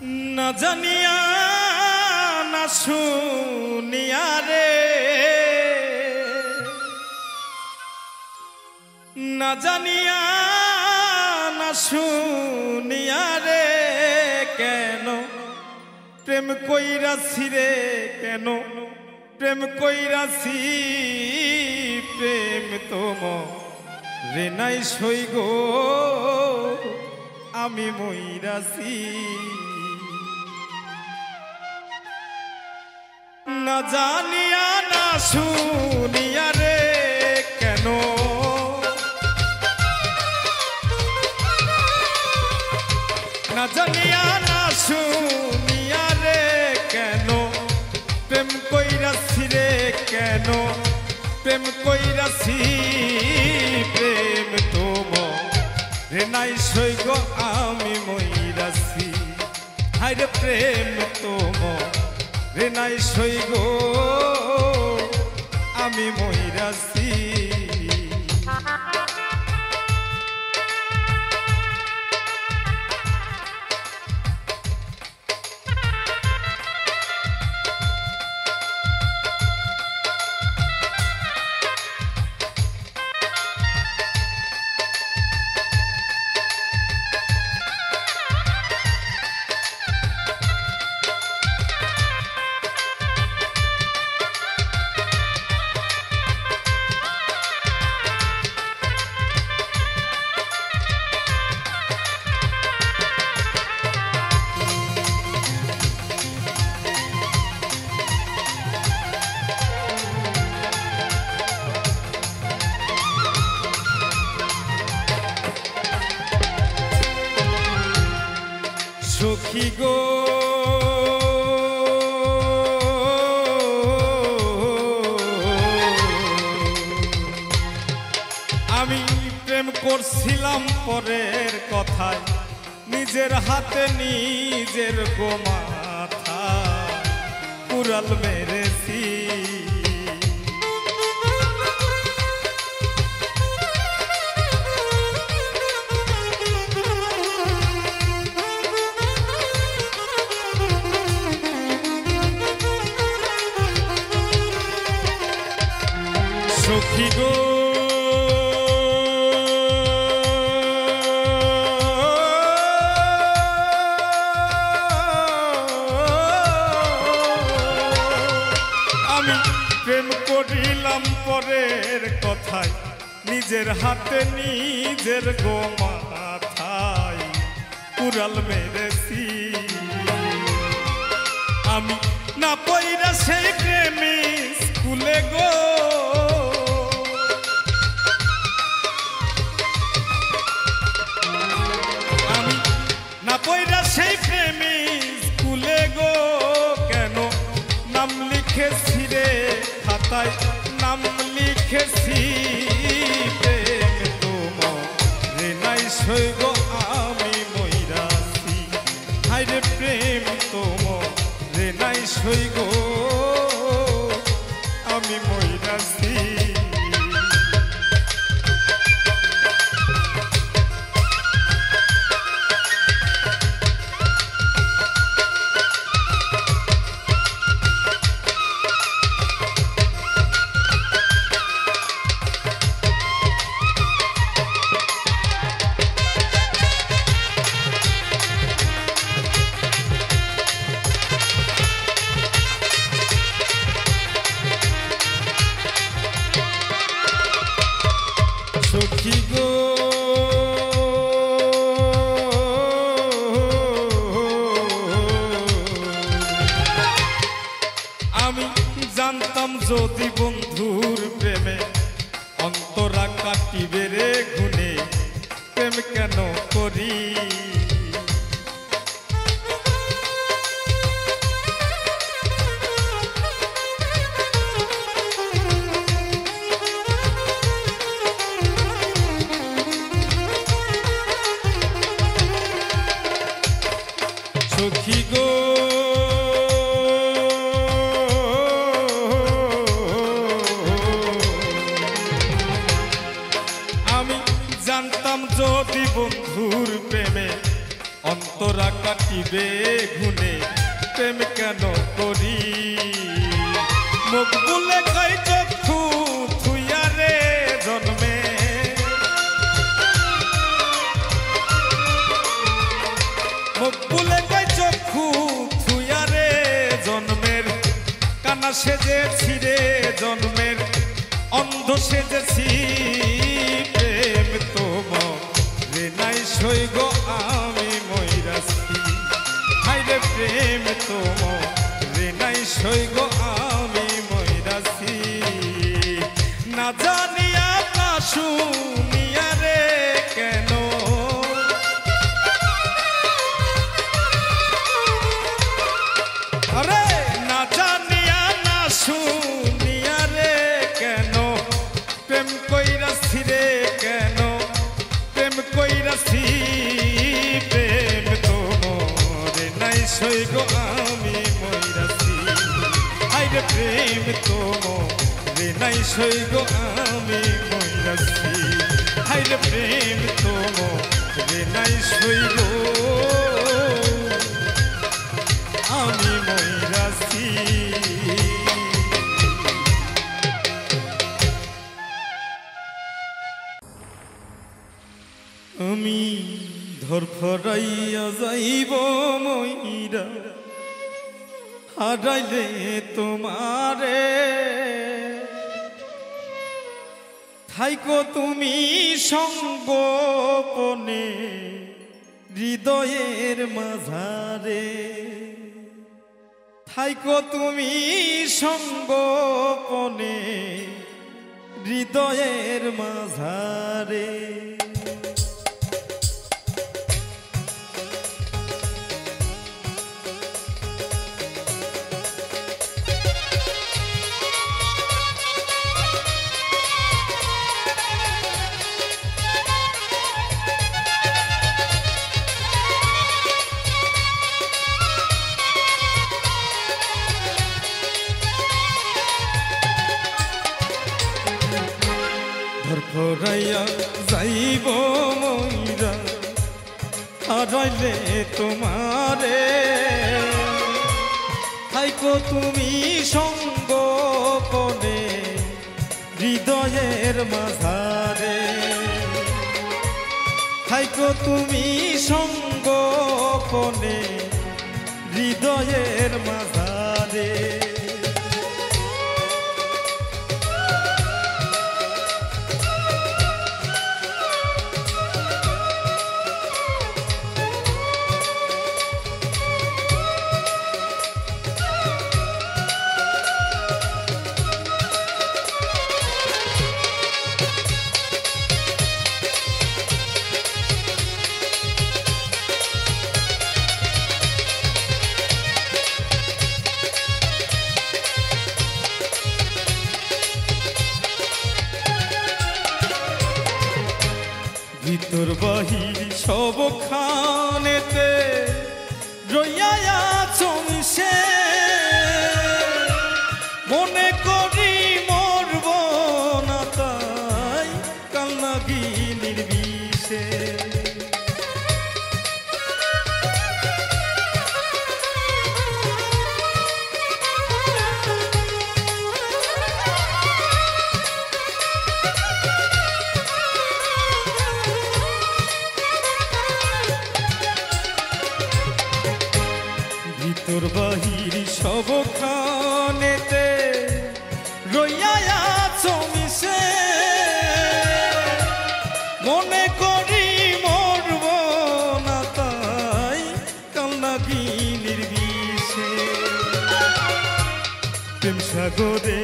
না জানিয়া না শুনিয়া রে, না জানিয়া না শুনিয়া রে, কেন প্রেম কইরাছি রে, কেন প্রেম কইরাছি, প্রেম তোম রে নাই সই গো, আমি মইরাছি। না জানিয়া না শুনিয়া রে, কেন না জানিয়া না শুনিয়া রে, কেন প্রেম কইরাছি রে, কেন প্রেম কইরাছি, প্রেম তোম রে নাই সই গো, আমি মইরাছি। হায়রে প্রেম তোম রে নাই সই গো, আমি মইরাছি। সখী গো আমি প্রেম করছিলাম পরের কথায়, নিজের হাতে নিজের গো মাথা কুড়াল মেরেছি। সখী গো আমি প্রেম করিলাম পরের কথায়, নিজের হাতে নিজের গো মাথায় কুড়াল মেরেছি। আমি না পইরা সেই প্রেমী স্কুলে গো, আমি না পইরা সেই প্রেমী স্কুলে গো, কেন নাম লিখেছি রে খাতায়, নাম লিখেছি, প্রেম তোম রে নাই সই গো, আমি মইরাছি। হায়রে প্রেম তোম রে নাই সই গো, আমি মইরাছি। সখী গো আমি জানতাম যদি বন্ধুর প্রেমে অন্তরা কাটিবে রে গুনে, প্রেম কেন করি। সখী গো আমি জানতাম যদি বন্ধুর প্রেমে অন্তরা কাটিবে গুনে প্রেম কেন করি মুখ বলে কই চক্ষু থুইয়া রে জন্মে মুখ বলে কই চক্ষু থুইয়া রে জন্মের কানা সেজেছি রে জন্মের অন্ধ সেজেছি প্রেম তোমার রে নাই সইগ আমি মইরাছি হাইরে প্রেম তোমার রে নাই সইগ আমি মইরাছি না জানিয়া না শুনিয়া রে কেন আরে না জানিয়া না শুনিয়া রে কেন প্রেম কইরাছি রে কেন প্রেম কইরাছি প্রেম তোমারে নাই সইগ আমি মইরাছি হাইরে প্রেম তোমারে নাই সইগ আমি মইরাছি হাইরে প্রেম তোমারে নাই সইগ আমি মইরাছি আমি ধরফরাইয়া যাইব মইরা হারাইলে তোমারে থাইকো তুমি সঙ্গোপনে হৃদয়ের মাঝারে থাইকো তুমি সঙ্গোপনে হৃদয়ের মাঝারে ধরফরাইয়া যাইব মইরা হারাইলে তোমারে থাইকো তুমি সঙ্গোপনে হৃদয়ের মাঝারে থাইকো তুমি সঙ্গোপনে হৃদয়ের মাঝারে ভিতর বাহির সবখানেতে রইয়া আছো মিশে মনে করি মরব না তাই কাল লাগি নির্বিষে ভিতর বাহির সবখানেতে রইয়া আছো মিশে মনে করি মরব না তাই কাল লাগি নির্বিষে প্রেম সাগরে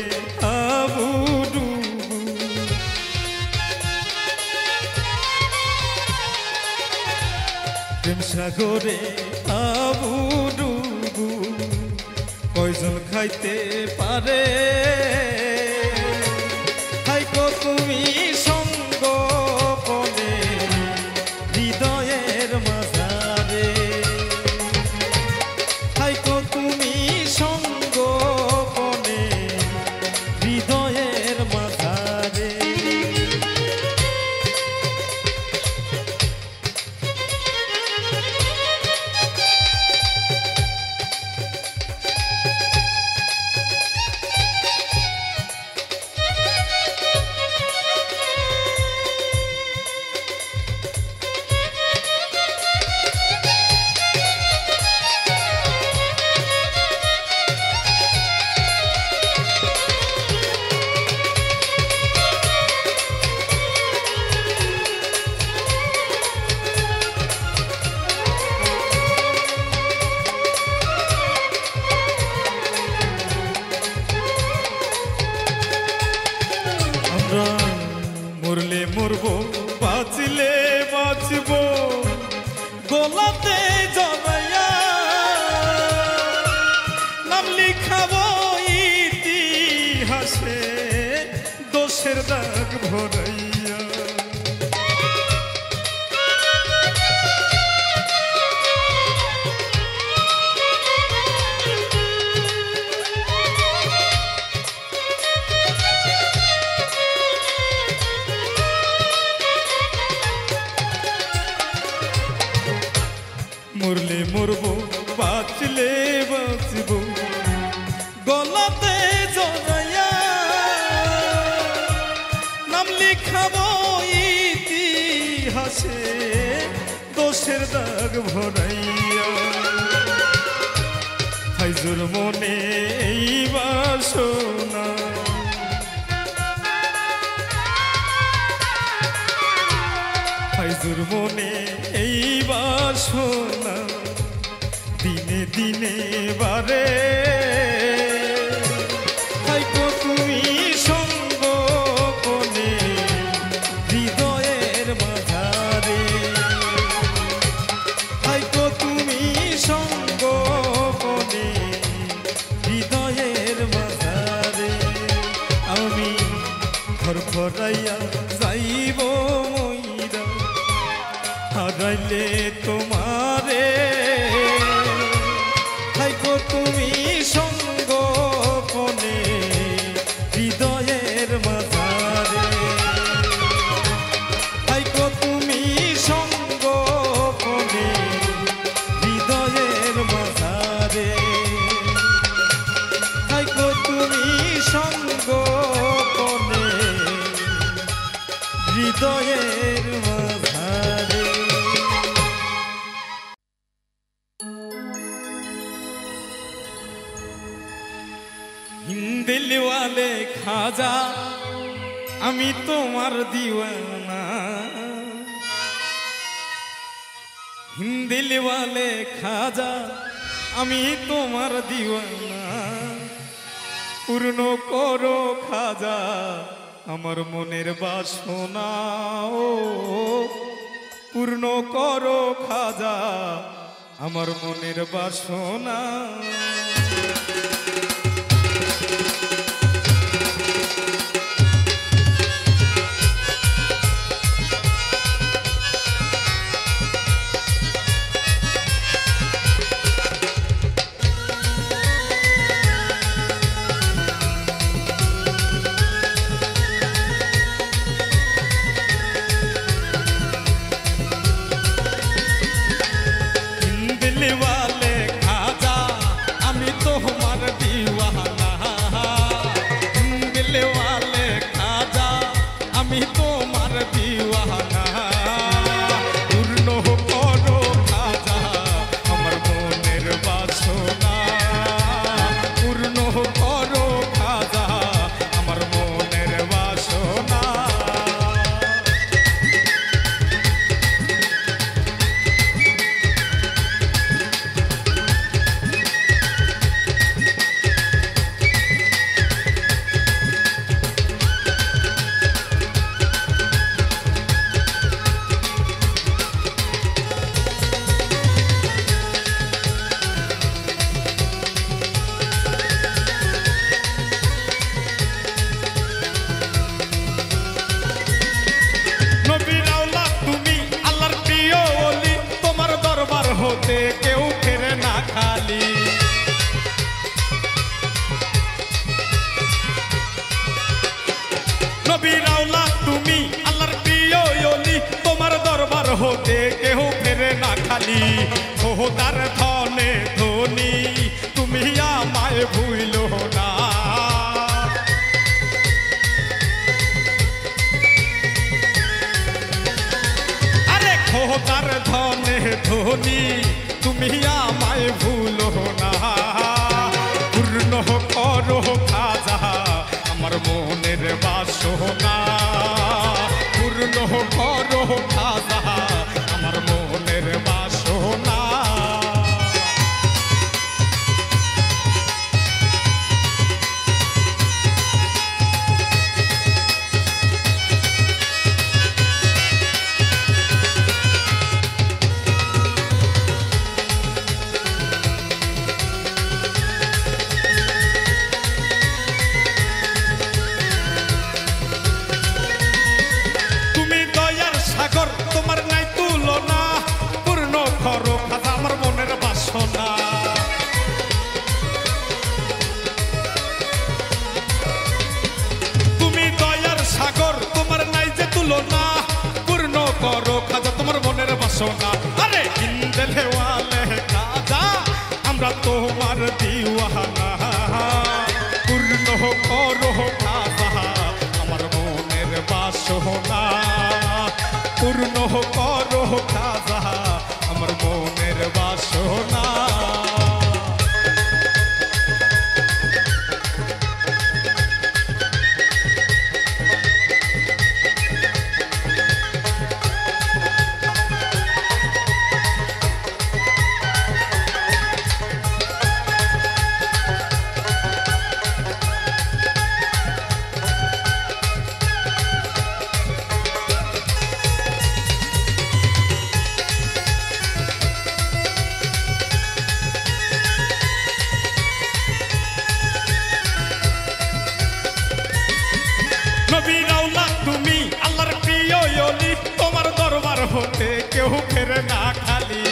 আবু ডুবু প্রেম সাগরে আবু ডুবু কয়জন খাইতে পারে থাইকো তুমি সঙ্গোপনে হৃদয়ের মাঝারে থাইকো তুমি সঙ্গোপনে হৃদয়ের মাঝারে গলাতে জড়াইয়া নাম লিখাবো ইতিহাসে দোষের দাগ ভরাইয়া। মরলে মরবো বাঁচলে বাঁচবো গলাতে জড়াইয়া নাম লিখাবো ইতিহাসে দোষের দাগ ভরাইয়া। ফাইজুর মনে এই বাসনা ফাইজুর মনে এই বাসনা দিনে দিনে বারে হয়তো তুমি সঙ্গ কোনে হৃদয়ের মাঝারে হয়তো তুমি সঙ্গ কোনে হৃদয়ের মাঝারে আমি ফরফরাইয়া যাইব মইরা হারাইলে তোমারে হাইকো তুমি সঙ্গ কোনে হৃদয়ের মাঝারে হাইকো তুমি সঙ্গ কোনে হৃদয়ের মাঝারে হাইকো তুমি সঙ্গ কোনে হৃদয়ের মাঝারে। দিলওয়ালে খাজা আমি তোমার দিওয়ানা দিলওয়ালে খাজা আমি তোমার দিওয়ানা পূর্ণ করো খাজা আমার মনের বাসনা ও পূর্ণ করো খাজা আমার মনের বাসনা। কেউ ফেরে না খালি নবী রাওলা তুমি আল্লাহর প্রিয় ওলি তোমার দরবার হতে কেউ ফেরে না খালি খোদার ধনে ধনী তুমি আমায় ভুইলো না আরে খোদার ধনে ধনী তুমি আমায় ভুলো না পূর্ণ করো খাজা আমার মনের বাসনা পূর্ণ করো খাজা আমার মনের বাসনা। বাসো না। আরে ইন্দেলে ওয়ালে খাজা আমরা তোমার দিওয়ানা, পূর্ণ করো খাজা আমার মনের বাসনা, পূর্ণ করো খাজা আমার মনের বাসনা। নবীর আওলাদ তুমি আল্লাহর প্রিয় ওলি, তোমার দরবার হতে কেউ ফেরে না খালি।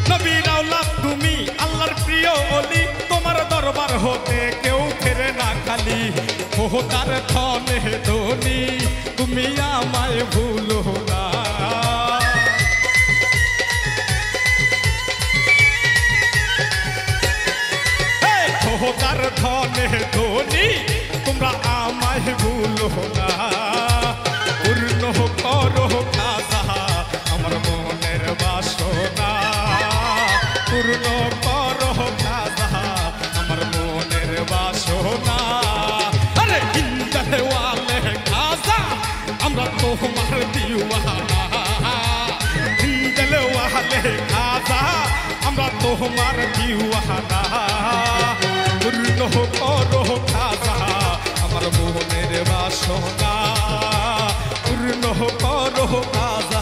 নবীর আওলাদ তুমি আল্লাহর প্রিয় ওলি, তোমার দরবার হতে কেউ ফেরে না খালি। ওহো তার ধনে ধনী তুমি আমায় ভুলো না। তার ধনে ধনী তোমরা আমায় ভুলো না, পূর্ণ করো খাজা আমার মনের বাসনা, পূর্ণ করো খাজা আমার মনের বাসনা। আরে ইন্দেলে ওয়ালে খাজা আমরা তোমার দিওয়ানা, ইন্দেলে ওয়ালে খাজা আমরা তোমার দিওয়ানা, পূর্ণ করো খাজা আমার মনের বাসনা, পূর্ণ করো খাজা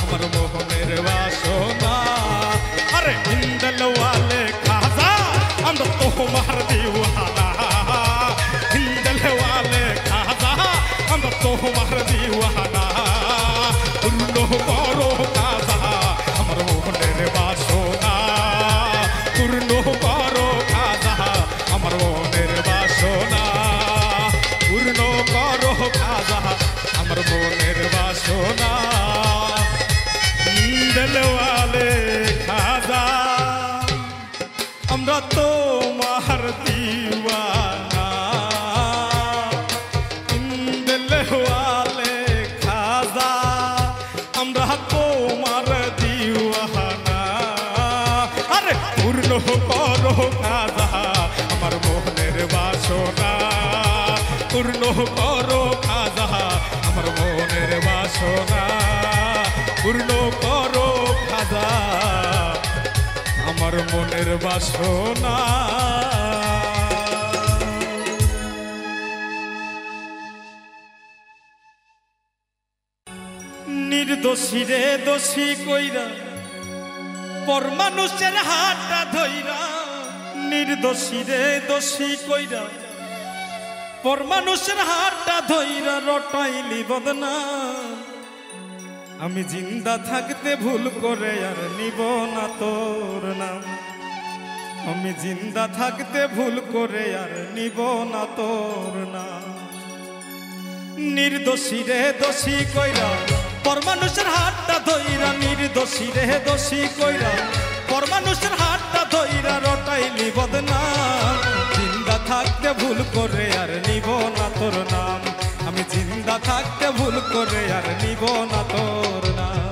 আমার মনের বাসনা। আরে ইন্দেলে ওয়ালে খাজা আমরা তোমার দিওয়ানা, ইন্দেলে ওয়ালে খাজা আমরা তোমার দিওয়ানা, পূর্ণ করো খাজা আমার মনের বাসনা, পূর্ণ করো খাজা আমার মনের বাসনা, পূর্ণ করো খাজা আমার মনের বাসনা। ইন্দেলে ওয়ালে খাজা আমরা তোমার দিওয়ানা, ইন্দেলে ওয়ালে খাজা আমরা তোমার দিওয়ানা। আরে পূর্ণ করো খাজা আমার মনের বাসনা, পূর্ণ করো খাজা আমার মনের বাসনা, পূর্ণ করো খাজা আমার মনের বাসনা। নির্দোষী রে দোষী কইরা পর মানুষের হাতটা ধইরা, নির্দোষী রে দোষী কইরা পর মানুষের হাতটা ধইরা রটাইলি বদনাম। আমি জিন্দা থাকতে ভুল করে আর নিব না তোর নাম, আমি জিন্দা থাকতে ভুল করে আর নিব না তোর নাম। নির্দোষী রে দোষী কইরা পর মানুষের হাতটা ধইরা, নির্দোষী রে দোষী কইরা পর মানুষের হাতটা ধইরা রটাইলি বদনাম। জিন্দা থাকতে ভুল করে আর নিব না তোর নাম, আমি জিন্দা থাকতে ভুল করে আর নিব না তোর নাম।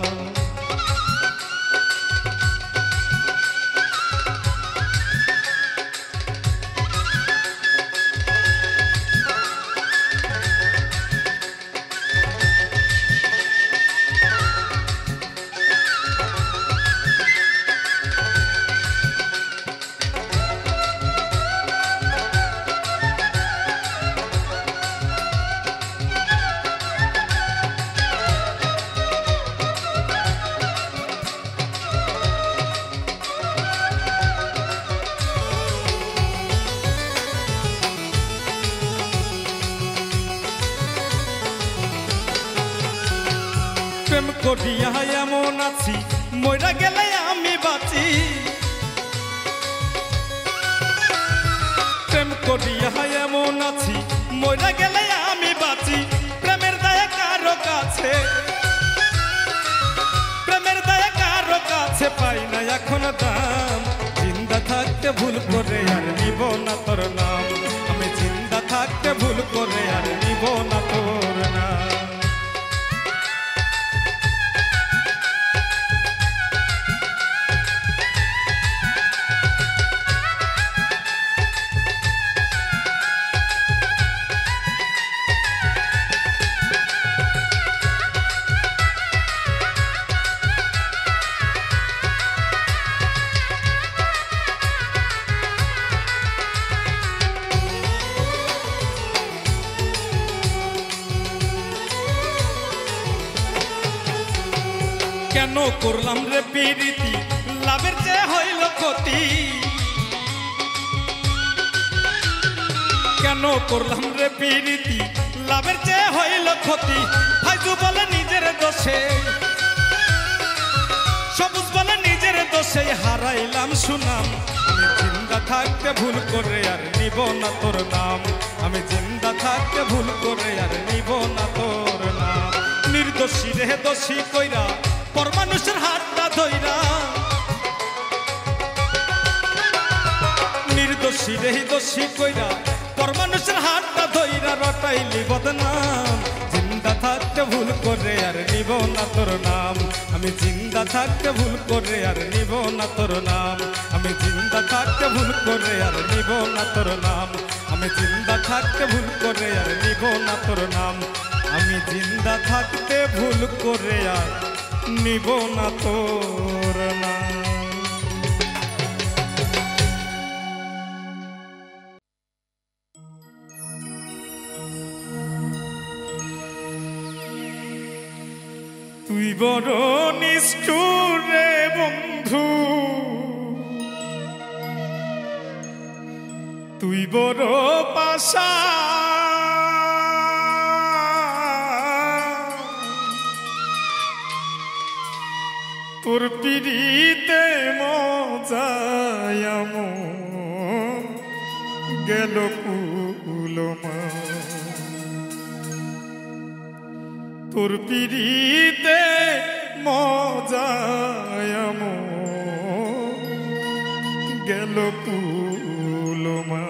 প্রেম করিয়া এমন আছি মইরা গেলে আমি বাঁচি, প্রেম করিয়া এমন আছি মইরা গেলে আমি বাঁচি। এখন দাম জিন্দা থাকতে ভুল করে আর নিব না তোর নাম আমি জিন্দা থাকতে ভুল করে আর নিব না তোর নাম কেন করলাম রে প্রীতি লাভের চেয়ে হইল ক্ষতি কেন করলাম রে প্রীতি লাভের চেয়ে হইল ক্ষতি ফাইজু বলে নিজের দোষে সবুজ বলে নিজের দোষে হারাইলাম সুনাম আমি জিন্দা থাকতে ভুল করে আর নিব না তোর নাম আমি জিন্দা থাকতে ভুল করে আর নিব না তোর নাম নির্দোষী রে দোষী কইরা পর মানুষের হাতটা ধইরা নির্দোষী রে দোষী কইরা পর মানুষের হাতটা ধইরা রটাইলি বদনাম জিন্দা থাকতে ভুল করে আর নিব না তোর নাম আমি জিন্দা থাকতে ভুল করে আর নিব না তোর নাম আমি জিন্দা থাকতে ভুল করে আর নিব না তোর নাম আমি জিন্দা থাকতে ভুল করে আর নিব না তোর নাম আমি জিন্দা থাকতে ভুল করে আর নিব না তোর নাম তুই বড় নিষ্ঠুর রে বন্ধু তুই বড় পাশা তোর পিড়িতে মজায়াম গেল কুলমা তোর পিড়িতে মজায়াম গেল কুলমা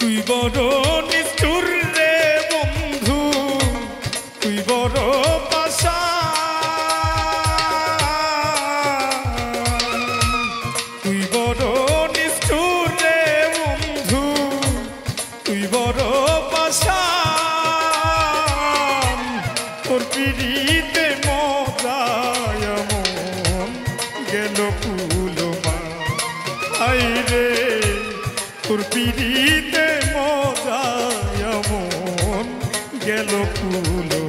তুই বড় নিষ্ঠুর রে বন্ধু তুই বড় পাশা তুই বড় নিষ্ঠুর রে বন্ধু তুই বড় পাশা তোর পিড়িতে মজায় মন গেল কুলমা আই রে তোর পিড়িতে মজায় মন গেল কুলমা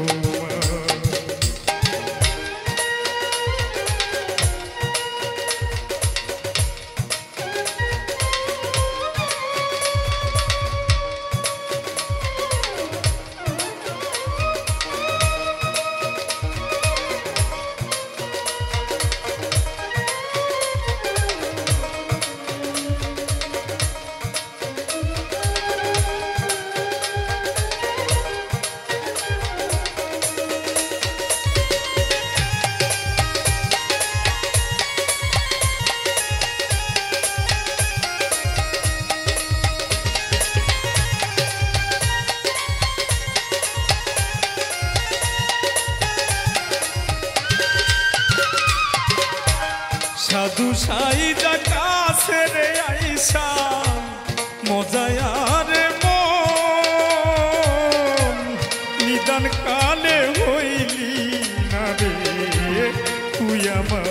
সাধু সাইজা কাছে রে আইসা মজায়ার মন নিদান কালে হইলি না রে তুই আমার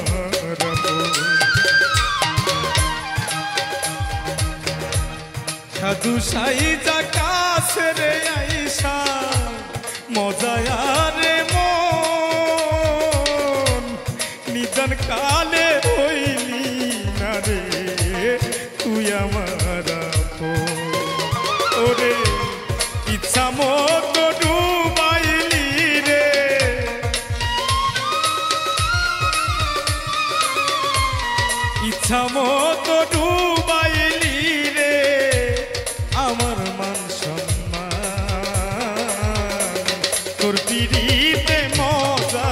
সাধু সাইজা কাছে রে আইসা মজায়ার মন কালে হইলি না রে তুই আমার আপন। ওরে ইচ্ছা মতো ডুবাইলি রে, ইচ্ছা মতো ডুবাইলি রে আমার মান সম্মান। তোর পিড়িতে মজা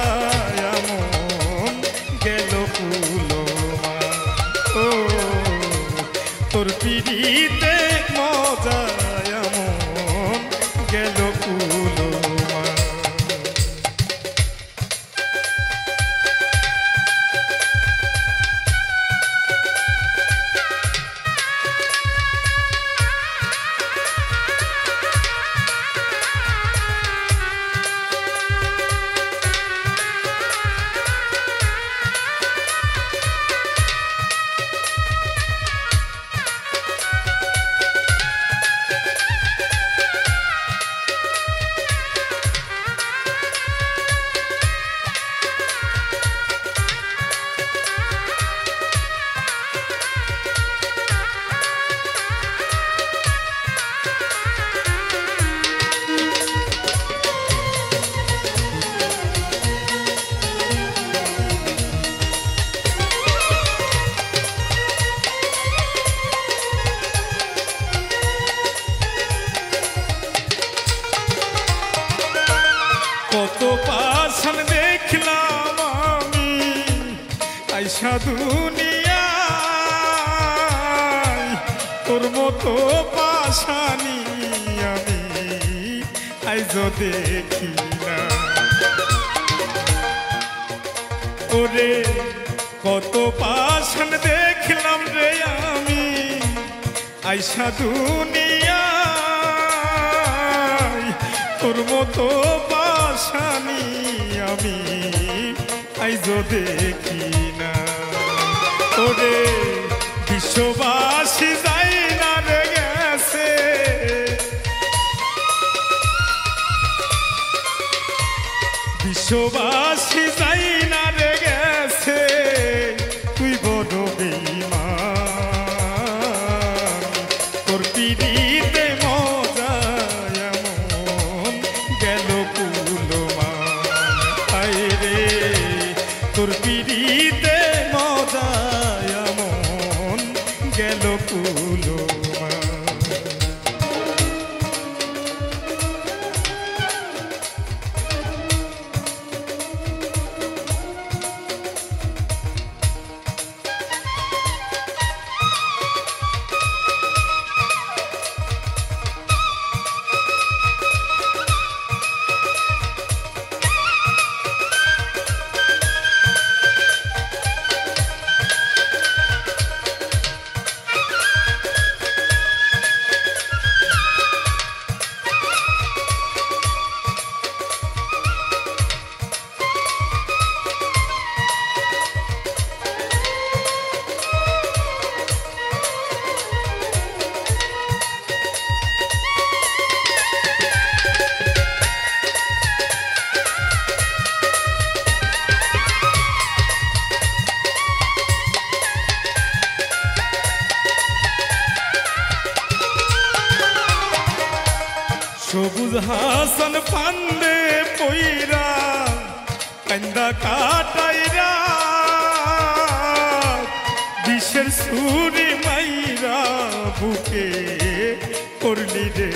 এমন গেল কুলোমা, ও তোর পিড়িতে মজা এমন গেল কুলোমা। কত পাষাণ দেখলাম আমি আইসা দুনিয়ায়, তোর মতো পাষাণী আমি আইজো দেখি না। ওরে কত পাষাণ দেখলাম রে আমি আইসা দুনিয়ায়, তোর মতো পাষাণী আমি আইজো দেখি না। ওরে বিশ্ববাসী যাই না রে গেছে, বিশ্ববাসী যাই না রে গেছে তুই বড় বেঈমান। তোর পিড়িতে মজা এমন গেল কুলোমান, হায় রে তোর পিড়িতে মজা এমন গেল কুলোমান। সবুজ হাসান পান্ডে পইরা কান্দা কাটাইরা, বিষের সুরি মাইরা বুকে করলি রে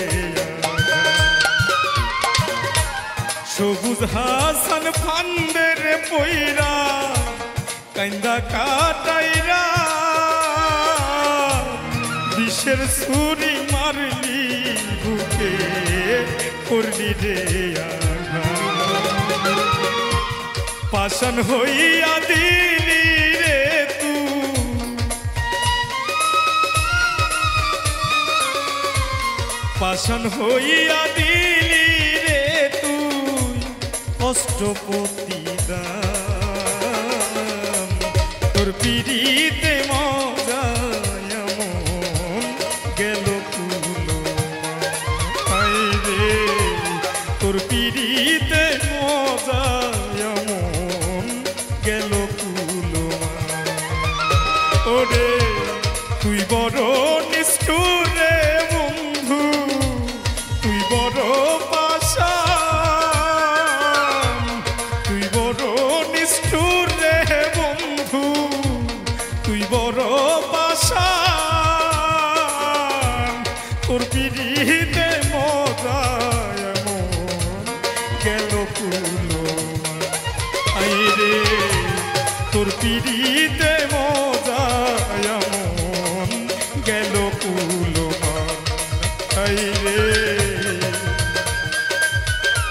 সবুজ হাসান পান্ডে রে পইরা কান্দা কাটাইরা, বিষের সুরি মারলি বুকে করলি রে পাষাণ হইয়া দিলি রে তুই, পাষাণ হইয়া দিলি রে তুই কষ্ট প্রতিদান। তোর পিড়িতে মজা এমন গেল কুলোমান, হায় রে তোর পিড়িতে মজা এমন গেল কুলোমান। পিড়িতে মজা এমন গেল কুলমান রে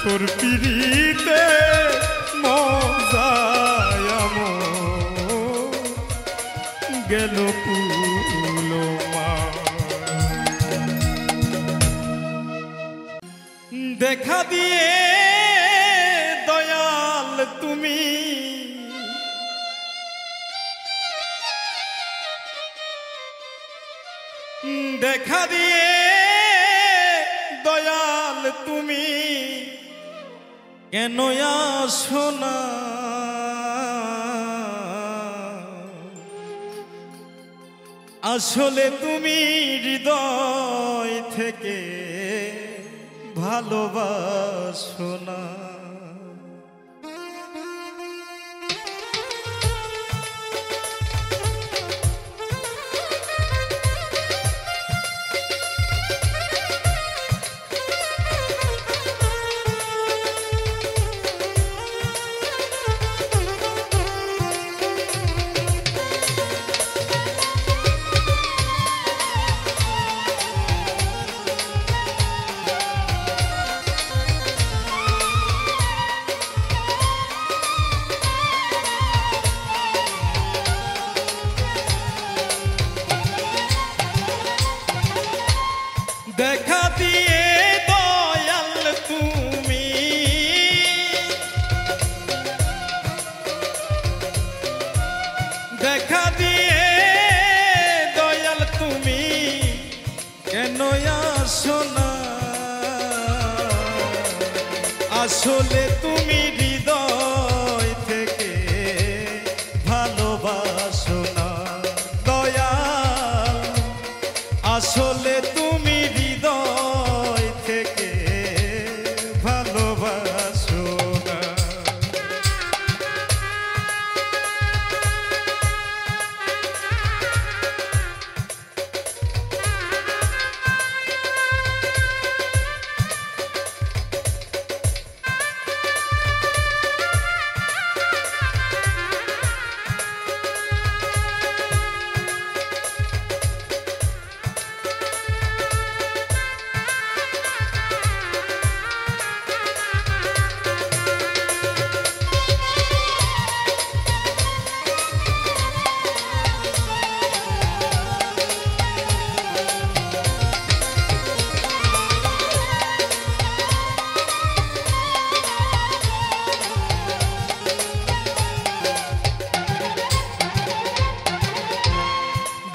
তোর পিড়িতে মজা এমন গেল কুলমান দেখা দিয়ে দয়াল তুমি দেখা দিয়ে দয়াল তুমি কেন আসো না আসলে তুমি হৃদয় থেকে ভালোবাসো না দেখা দিয়ে দয়াল তুমি দেখা দিয়ে দয়াল তুমি কেন আসো না আসলে তুমি হৃদয় থেকে ভালোবাসো না দয়াল আসলে তুমি হৃদয় থেকে ভালোবাসো না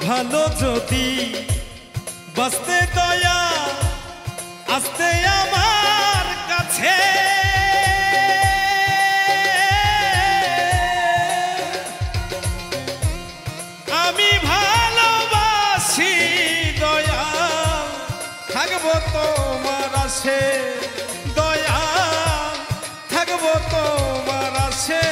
ভালো যদি বাঁচতে দয়া আসতে আমার কাছে আমি ভালোবাসি দয়া থাকবো তোমার আশে দয়া থাকবো তোমার আশে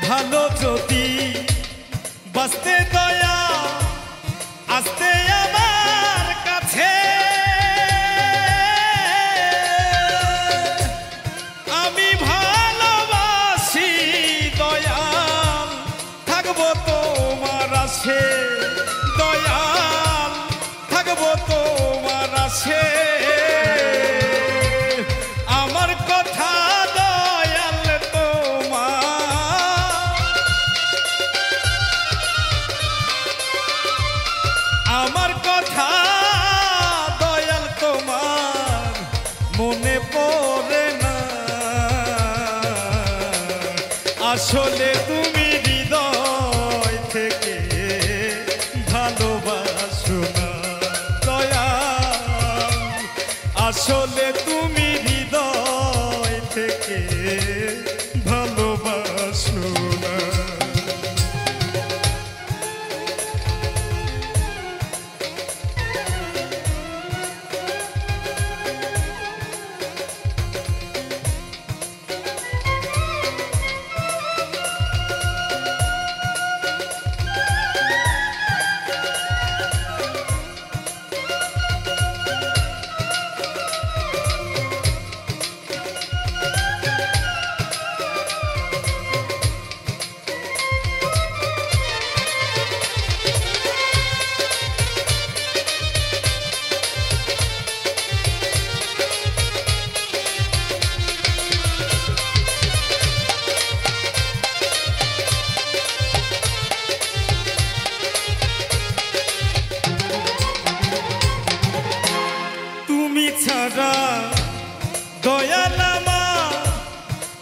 ভালো যদি বাঁচতে দয়া আসতে আমার কাছে আমি ভালোবাসি দয়াল থাকবো তোমার আশে দয়াল থাকবো তোমার আশে আমার কথা আমার কথা দয়াল তোমার মনে পড়ে না আসলে তুমি হৃদয় থেকে ভালোবাসো না দয়াল আসলে তুমি হৃদয় থেকে ভালোবাসো না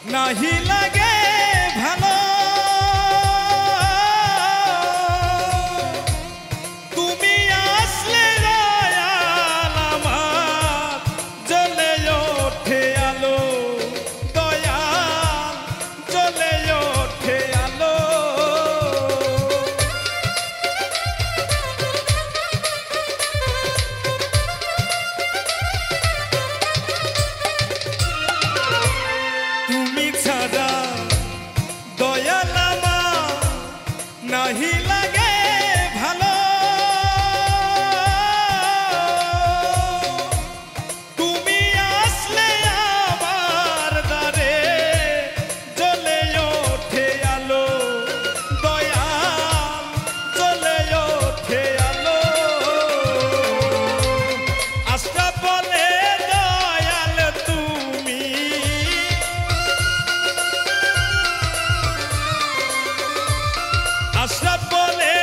নাহি লাগে ভালো তুমি আসলে দয়াল আমার জ্বলে ওঠে আলো দয়াল জ্বলে ওঠে আলো তুমি ছাড়া দয়াল আমার নাহি লাগে ভালো তুমি আসলে আমার দ্বারে জ্বলে ওঠে আলো দয়াল জ্বলে ওঠে আলো আশা বলে দয়াল তুমি আশরাফ বলে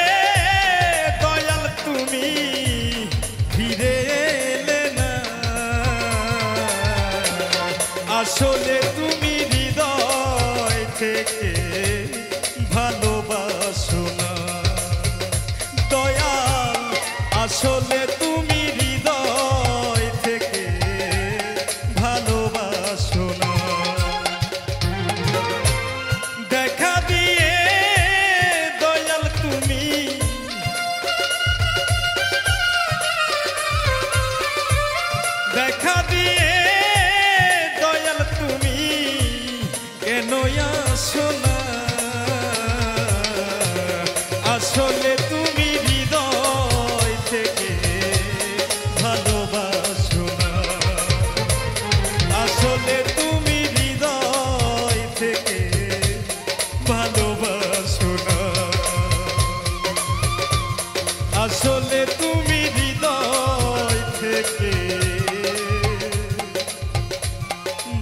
দয়াল তুমি ফিরে এলে না আসলে তুমি হৃদয় থেকে ভালোবাসো না দয়াল আসলে তুমি হৃদয় থেকে ভালোবাসো না দেখা দিয়ে দয়াল তুমি দেখা দিয়ে দয়াল তুমি কেন আসো না আসলে তুমি হৃদয় থেকে ভালোবাসো না আসলে তুমি হৃদয় থেকে ভালোবাসো না আসলে তুমি হৃদয় থেকে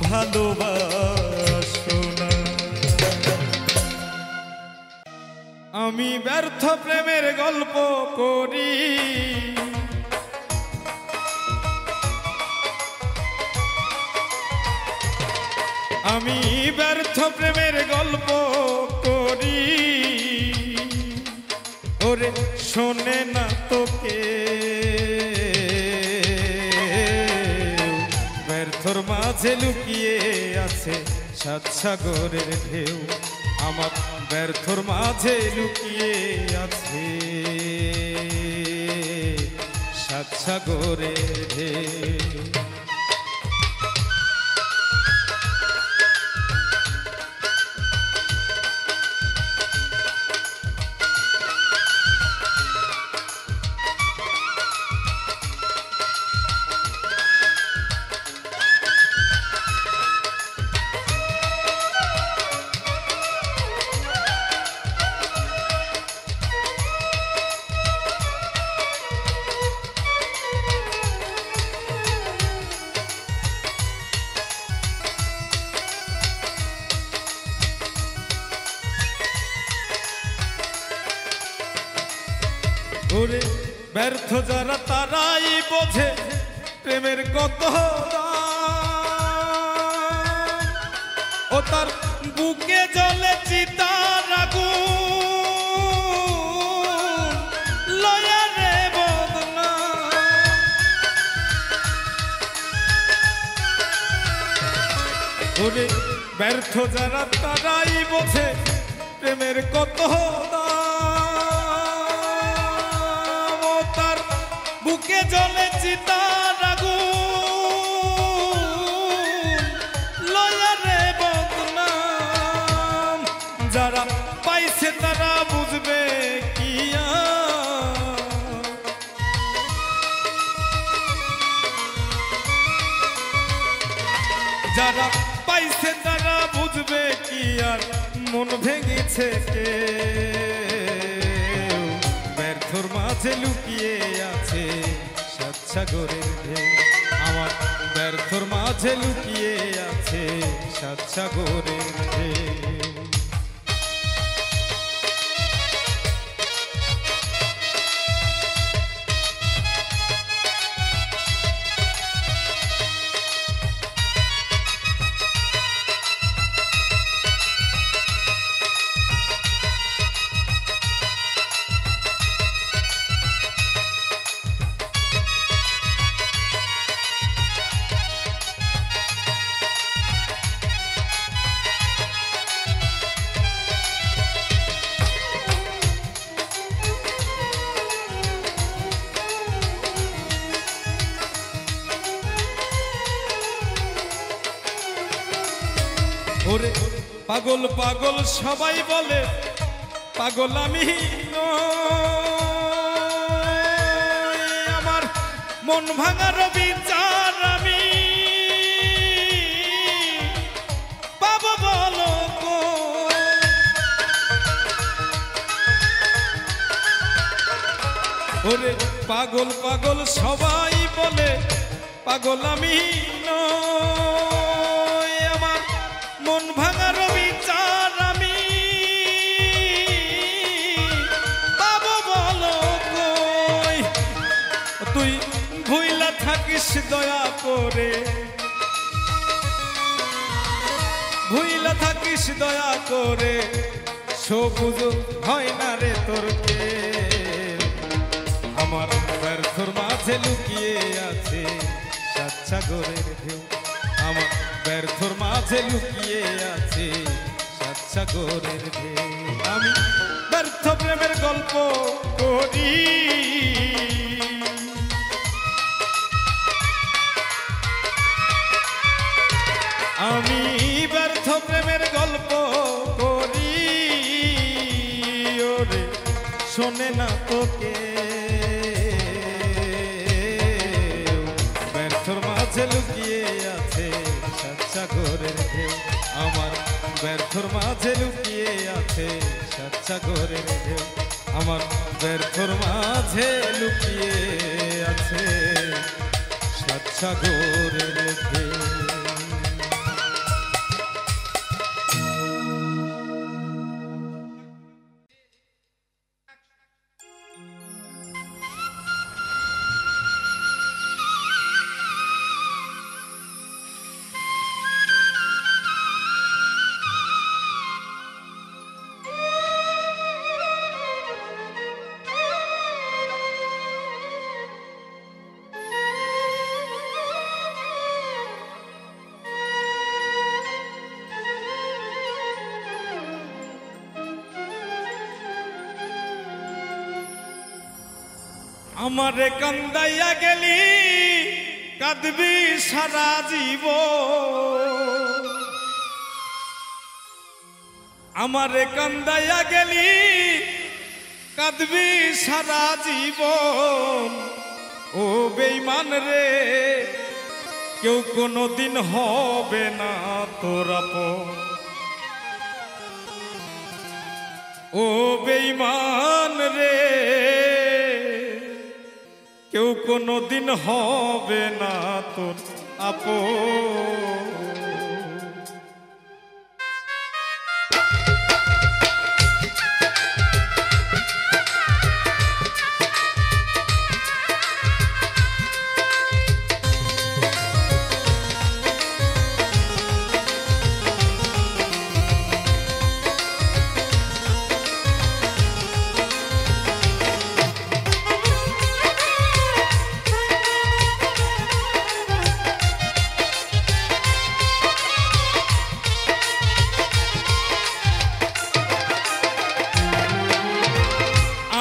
ভালোবাসো না আমি ব্যর্থ প্রেমের গল্প করি আমি ব্যর্থ প্রেমের গল্প করি ওরে শোনে না তোকে ব্যর্থর মাঝে লুকিয়ে আছে সাত সাগরের ঢেউ আমার ব্যর্থর মাঝে লুকিয়ে আছে সাত সাগরের ঢেউ ওরে ব্যর্থ যারা তারাই বোঝে প্রেমের কত ও তার বুকে জ্বলে চিতার আগুন লয়া রে বদনা ওরে ব্যর্থ যারা তারাই বোঝে প্রেমের কত বুকে জ্বলে চিতার আগুন লয়া রে বদনাম যারা পাইছে তারা বুঝবে কি যারা পাইছে তারা বুঝবে কি আর মন ভেঙেছে কে ব্যর্থর মাঝে লুকিয়ে আছে সাত সাগরের ঢেউ আমার ব্যর্থর মাঝে লুকিয়ে আছে সাত সাগরের ঢেউ পাগল পাগল সবাই বলে পাগল আমি নই। আমার মন ভাঙার বিচার আমি পাবো বলো কই? ওরে পাগল পাগল সবাই বলে পাগল আমি নই। আমার মন ভাঙার বিচার আমি পাবো বলো কই? তুই ভুইলা থাকিস দয়া করে, ভুইলা থাকিস দয়া করে, সবুজ হয় না রে তোর কে। আমার ব্যর্থর মাঝে লুকিয়ে আছে সাত সাগরের ঢেউ। আমার ব্যর্থর মাঝে লুকিয়ে আছে সাত সাগরের ঢেউ। আমি ব্যর্থ প্রেমের গল্প করি, আমি ব্যর্থ প্রেমের গল্প করি। ওরে শোনে না তোকে, ব্যর্থর মাঝে লুকিয়ে আছে সাত সাগরের ঢেউ। আমার ব্যর্থর মাঝে লুকিয়ে আছে সাত সাগরের ঢেউ। আমার ব্যর্থর মাঝে লুকিয়ে আছে সাত সাগরের ঢেউ। আমারে কান্দাইয়া গেলি কাঁদবি সারা জীবন। আমারে কান্দাইয়া গেলি কাঁদবি সারা জীবন। ও বেঈমান রে, কেউ কোনোদিন হবে না তোর আপন। ও বেঈমান রে, কেউ কোনোদিন হবে না তোর আপন।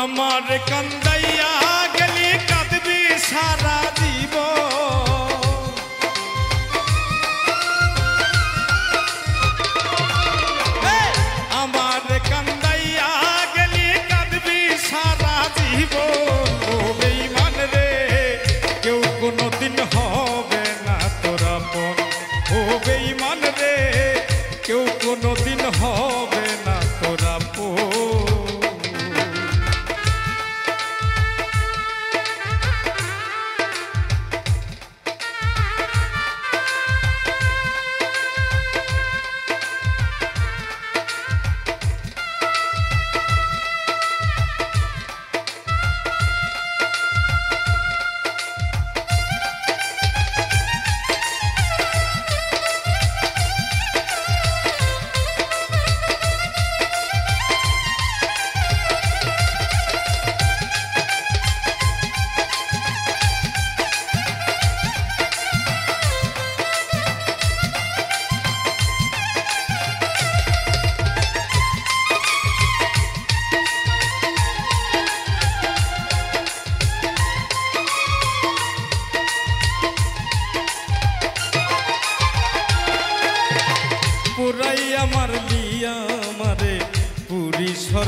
আমার কান্দাইয়া গেলি কাঁদবি সারা জীবন। আমার কান্দাইয়া গেলি কাঁদবি সারা জীবন। ও বেঈমান রে, কেউ কোনোদিন হবে না তোর আপন। ও বেঈমান রে, কেউ কোনোদিন হবে না তোর আপন।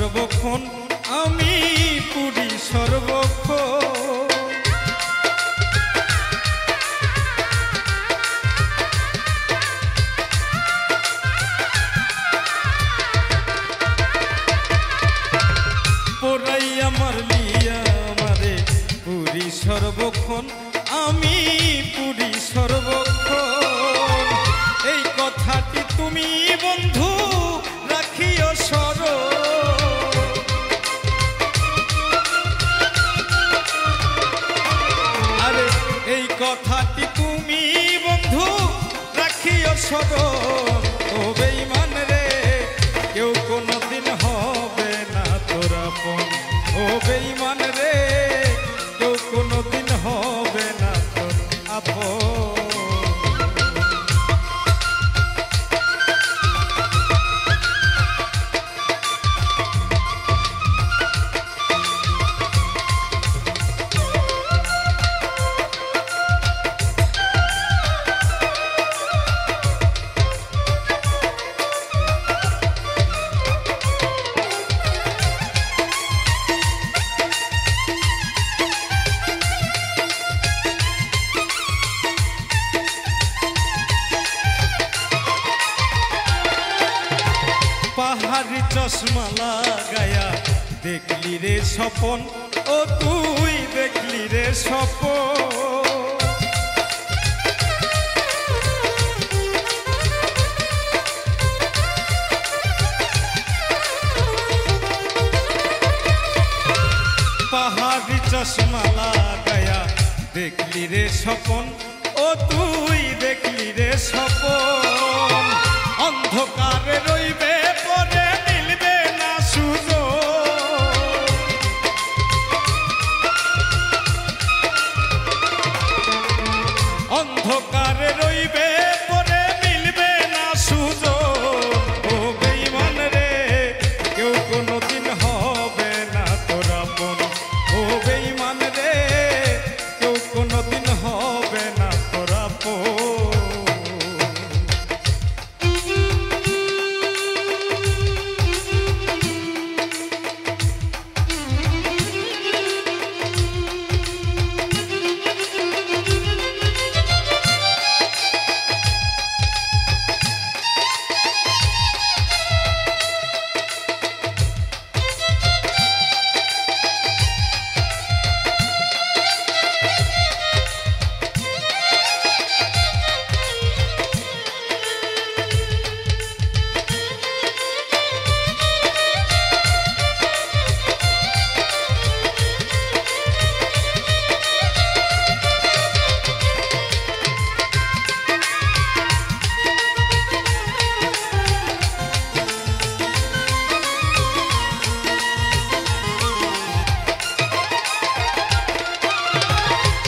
সর্বক্ষণ আমি পুরি সর্বক্ষণ। পোড়াইয়া মারলিয়া আমারে পুরি সর্বক্ষণ আমি পুরি সর্বক্ষণ। এই কথাটি তুমি বন্ধু রাখিও স্মরণ। আরে এই কথাটি তুমি বন্ধু রাখিও স্মরণ। ও বেঈমান রে কেউ কোনদিন হবে না তোর আপন। ও বেঈমান রে কেউ কোনদিন হবে না তোর আপন। পাহাড়ি চশমা লাগায়া দেখলি রে স্বপন। ও তুই দেখলি রে স্বপন। পাহাড়ি চশমা লাগায়া দেখলি রে স্বপন। ও তুই দেখলি রে স্বপন। অন্ধকারে রইবে পরে মিলবে না সুযোগ। অন্ধকারে রইবে পরে মিলবে না সুযোগ। ও বেঈমান রে কেউ কোনদিন হবে না তোর আপন। ও বেঈমান রে কেউ কোনদিন হবে না তোর আপন।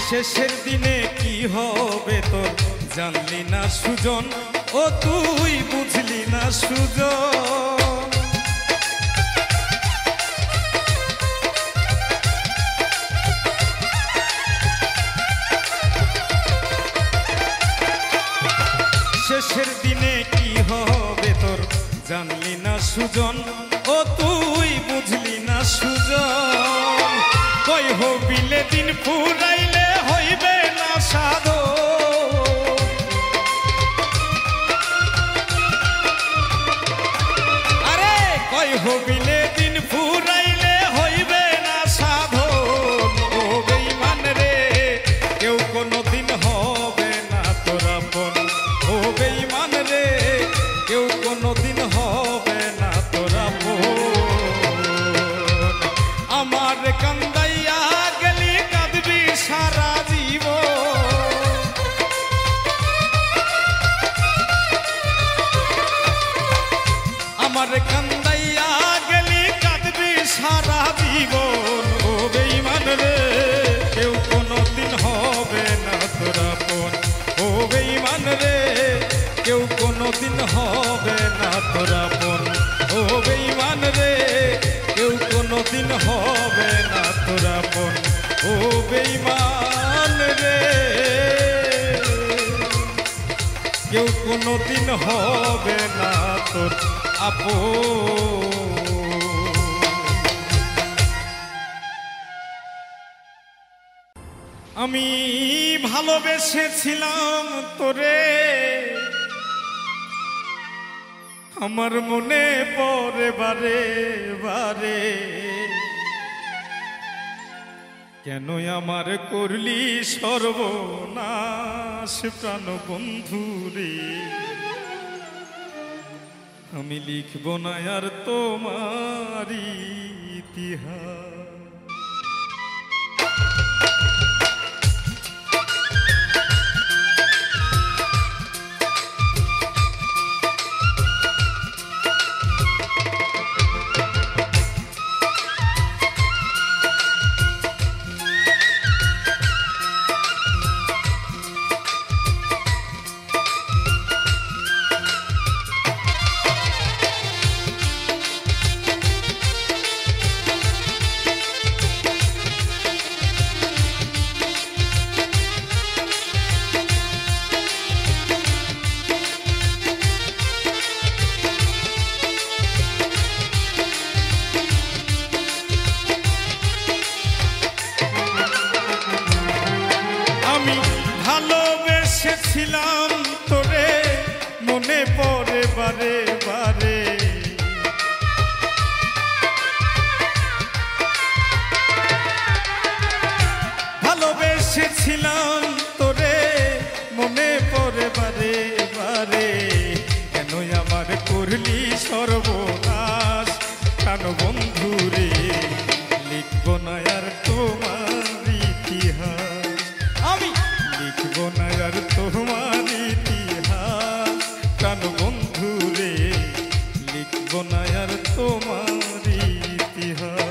শেষের দিনে কি হবে তোর জানলি না সুজন। ও তুই বুঝলি না সুজন। শেষের দিনে কি হবে তোর জানলি না সুজন। ও তুই বুঝলি না সুজন। কই হবিলে দিন ফুরাইলে হইবে না সাধো। আরে কই হবিলে দিন ফুরাইলে হইবে না সাধো। ও বেঈমান রে কেউ কোনদিন হবে না তোর আপন। ও বেঈমান রে কেউ কোনদিন হবে না তোর আপন। আমার কান্দাইয়া গেলি কাঁদবি সারা জীবন। আমার কান্দাইয়া গেলি কাঁদবি সারা জীবন। ও বেঈমান রে কেউ কোনদিন হবে না তোর আপন। ও বেঈমান রে কেউ কোনদিন হবে না তোর আপন। ও বেঈমান রে কেউ কোনদিন হবে না তোর আপন। ও বেঈমান রে কেউ কোনদিন হবে না তোর আপন। আমি ভালোবেসেছিলাম তোরে, আমার মনে পড়ে বারে বারে, কেন আমার করলি সর্বনাশ প্রাণ বন্ধুরে। আমি লিখব না আর তোমার ইতিহাস। ভালোবেসেছিলাম তোরে, মনে পড়ে বারে বারে, ভালোবেসেছিলাম তোরে, মনে পড়ে বারে বারে, কেন আমার করলি সর্বনাশ প্রাণ বন্ধুরে। লিখব না আর তোমার ইতিহাস, আমি লিখব না আর তোমার ইতিহাস প্রাণ বন্ধুরে, লিখব না আর তোমার ইতিহাস।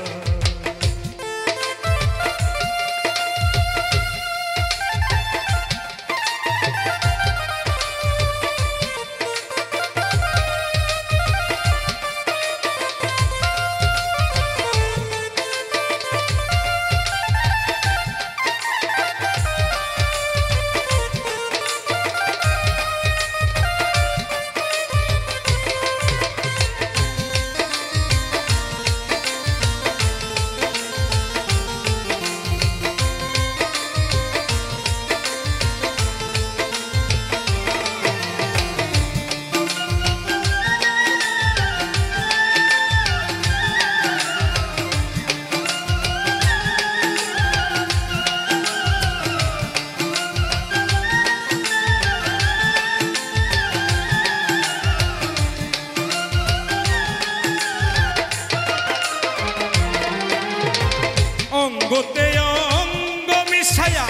অঙ্গতে অঙ্গ মিশায়া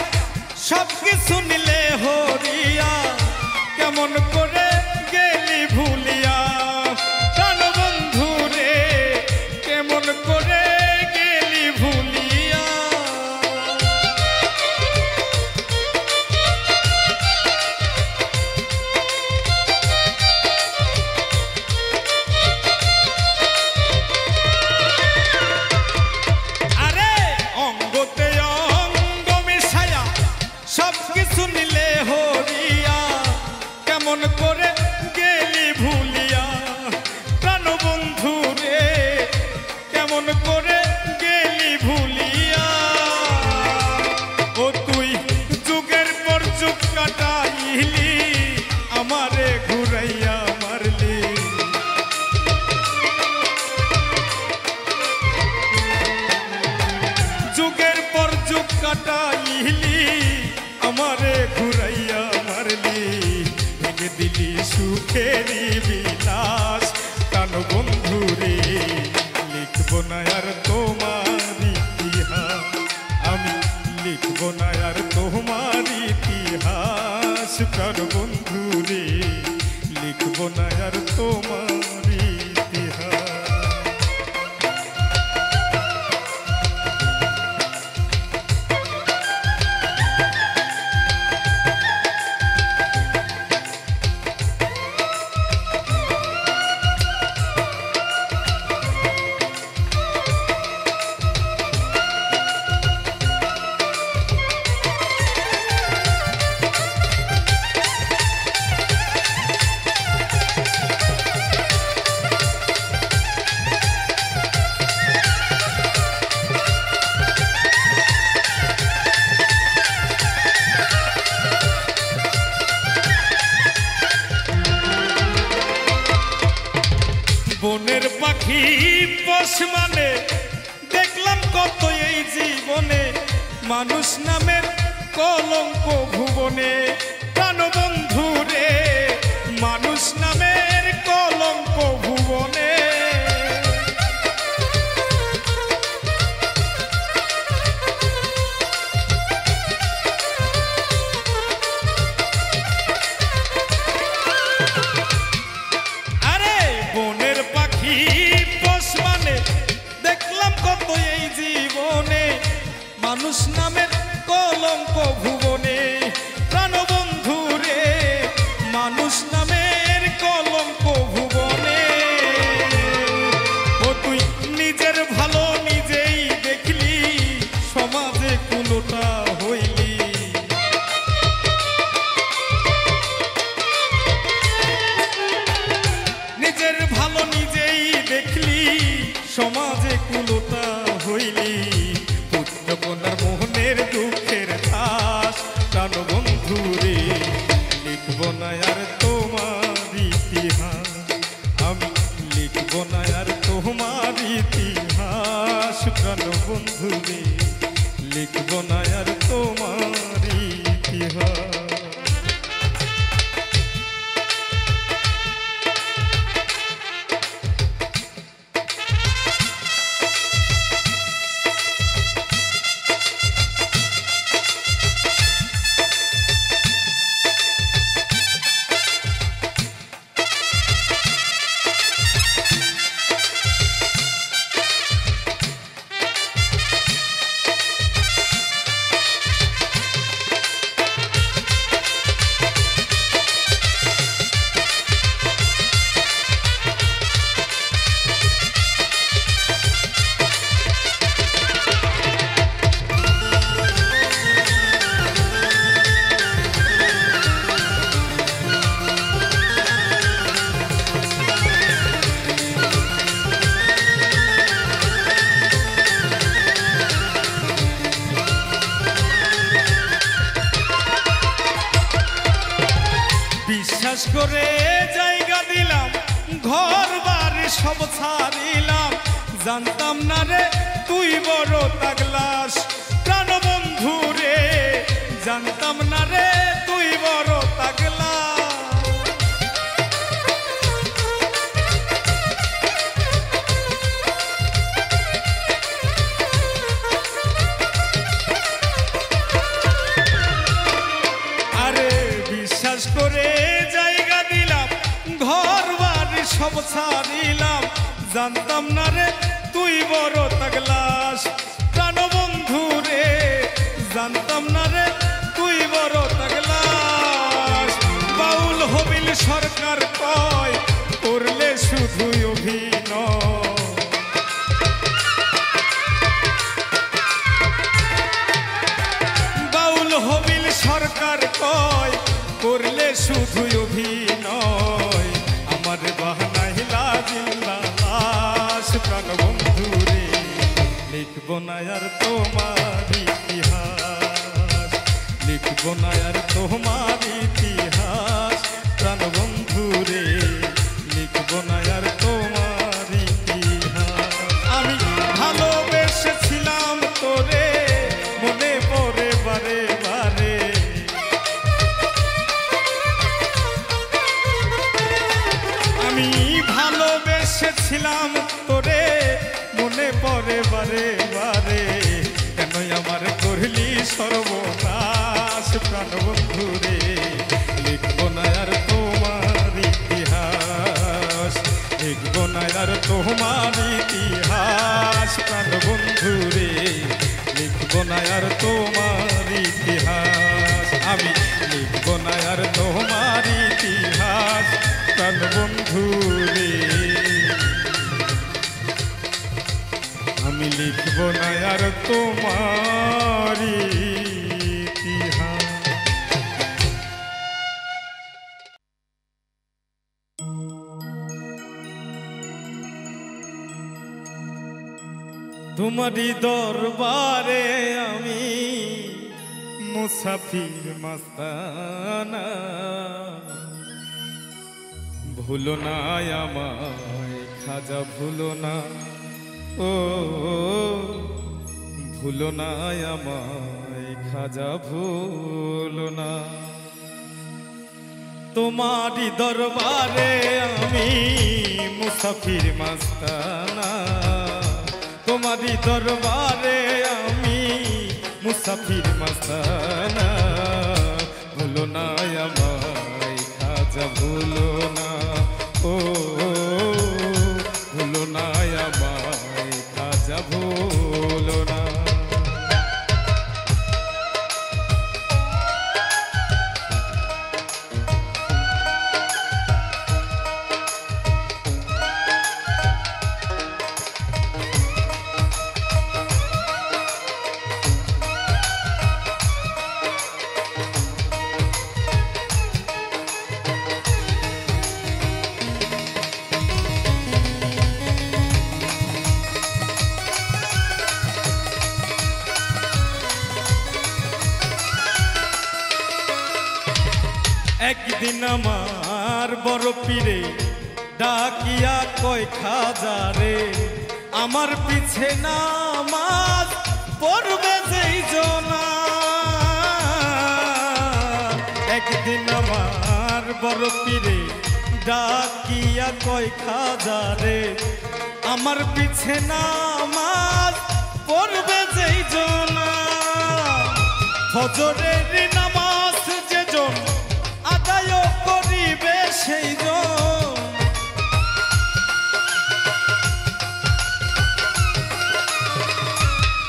সব কিছু নিলে হরিয়া, কেমন করে গেলি ভুলিয়া প্রাণ বন্ধু রে, কেমন করে গেলি ভুলিয়া। শুনিলে হরিয়া, কেমন করে গেলি ভুলিয়া প্রাণ বন্ধু রে, কেমন করে গেলি ভুলিয়া। ও তুই যুগের পর যুগ কাটাইলি, আমারে ঘুরাইয়া মারলি, যুগের পর যুগ কাটাইলি, আমারে ঘুরাইয়া মারলি, ভেঙে দিলি সুখেরি বিলাস প্রাণ বন্ধুরে। লিখব না আর তোমার ইতিহাস, আমি লিখব না আর তোমার ইতিহাস প্রাণ বন্ধুরে, লিখব না আর তোমার ইতিহাস। বনের পাখি পোষ মানে দেখলাম কত এই জীবনে, মানুষ নামের কলঙ্ক ভুবনে। প্রাণবন্ধু রে মানুষ নামের কলঙ্ক ভুবনে। আরে বনের পাখি পোষ মানে দেখলাম কত এই জীবনে, মানুষ নামের কলঙ্ক ভুবনে। প্রাণবন্ধু রে মানুষ নামের কলঙ্ক ভুবনে। ও তুই নিজের ভালো নিজেই দেখলি, সমাজে কুলোটা হইলি। নিজের ভালো নিজেই দেখলি, সমাজে কুলোটা হইলি। পুত্রকন্যার মোহনের দুঃখের ঠাস, প্রাণবন্ধু রে লিখব না আর তোমার ইতিহাস। আমি লিখব না আর তোমার ইতিহাস, প্রাণবন্ধু রে লিখব না আর তোমার ইতিহাস। বিশ্বাস করে জায়গা দিলাম, ঘর বাড়ি সব ছাড়িলাম। জানতাম না রে তুই বড় তাগলাস, প্রাণবন্ধু রে জানতাম না রে তুই বড় তাগলাস। আরে বিশ্বাস করে জায়গা দিলাম, ঘর বাড়ি সব ছাড়িলাম। জানতাম না রে তুই বড় তাগলাস, প্রাণবন্ধু রে জানতাম না রে তুই বড় তাগলাস। বাউল হবিল সরকার কয় করলে শুধু অভিনয়। বাউল হবিল সরকার কয় করলে শুধু অভিনয়। আমার বাহানাইলা জিন্দা লাশ, প্রাণবন্ধু রে লিখব না আর তোমার ইতিহাস। লিখব না আর তোমার ইতিহাস, প্রাণবন্ধু রে লিখব না আর তোমার ইতিহাস। আমি ভালোবেসেছিলাম তোরে, মনে পড়ে বারে বারে। আমি ভালোবেসেছিলাম তোরে, মনে পড়ে বারে বারে। কেন আমার করলি সর্বনাশ, প্রাণবন্ধু রে লিখব না আর তোমার ইতিহাস। লিখব না আর তোমার ইতিহাস, প্রাণবন্ধু রে লিখব না আর তোমার ইতিহাস। আমি লিখব না আর তোমার ইতিহাস, প্রাণবন্ধু রে আমি লিখব না আর তোমার ইতিহাস। তোমারি দরবারে আমি মুসাফির মস্তানা, ভুলো না আমায় খাজা ভুলো না, ও ভুলো না আমায় খাজা ভুলো না। তোমারই দরবারে আমি মুসাফির মাস্তানা, তোমারই দরবারে আমি মুসাফির মাস্তানা। ভুলো না আমায় খাজা ভুলো না, ও ভুলো না আমায় খাজা ভুলো না। একদিন আমার বড় পীরে ডাকিয়া কয় খাজা রে, আমার পিছে নামাজ পড়বে যেই জনা। একদিন আমার বড় পীরে ডাকিয়া কয় খাজা রে, আমার পিছে নামাজ পড়বে যেই জনা। ফজরের নামাজ যেজন আদায় করিবে সেই জন,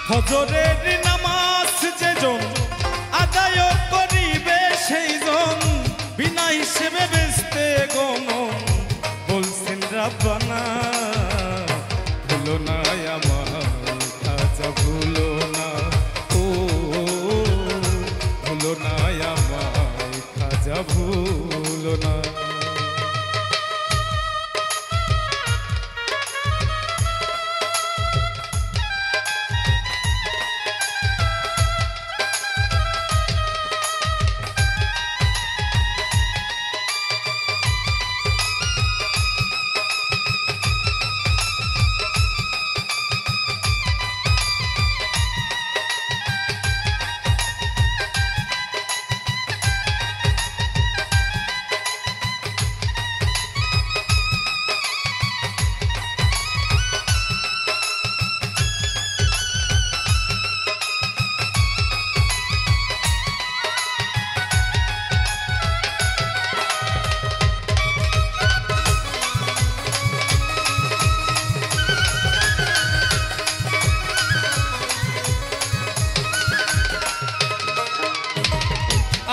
ফজরের নামাজ যেজন আদায় করিবে সেই জন, বিনা হিসেবে বেচতে গমন বলছেন রাব্বানা। ভুলো না আমায় খাজা ভুলো না, ও ভুলো না আমায় খাজা ভুলো না।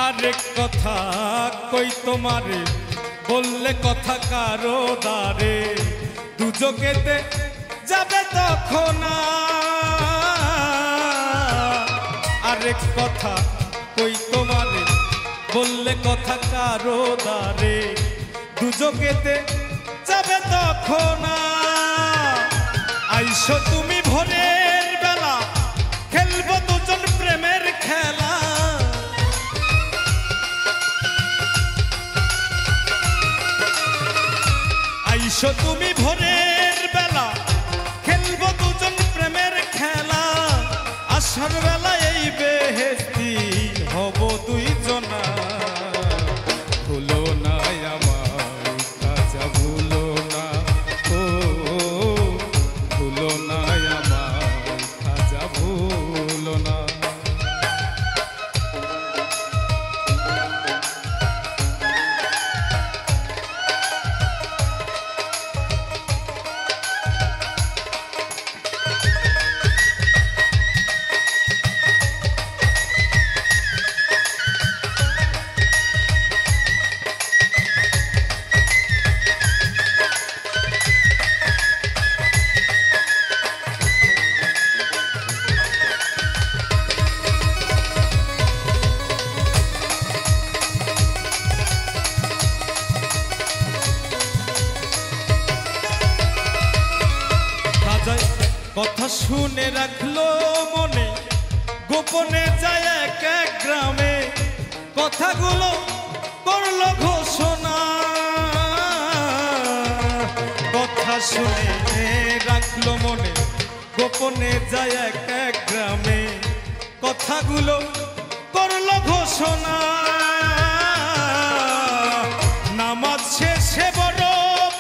আরেক কথা কই তোমারে, বললে কথা কারো দ্বারে দুজকেতে যাবে তখন। আরেক কথা কই তোমারে, বললে কথা কারো দ্বারে দুজকেতে যাবে তখন। আইসো তুমি ভোরের বেলা, খেলবো দুজন প্রেমের খেলা। আইসো তুমি ভোরের বেলা, খেলবো দুজন প্রেমের খেলা। আসার বেলা এই বেহেশতি হব দুইজনা। ভুলো না আমায় খাজা ভুলো না, ও ভুলো না আমায় খাজা ভুলো না। কথা শুনে রাখলো মনে, গোপনে যায় এক এক গ্রামে, কথাগুলো করলো ঘোষণা। কথা কথা শুনে রাখলো মনে, গোপনে যায় এক এক গ্রামে, কথাগুলো করলো ঘোষণা। নামাজ শেষে বড়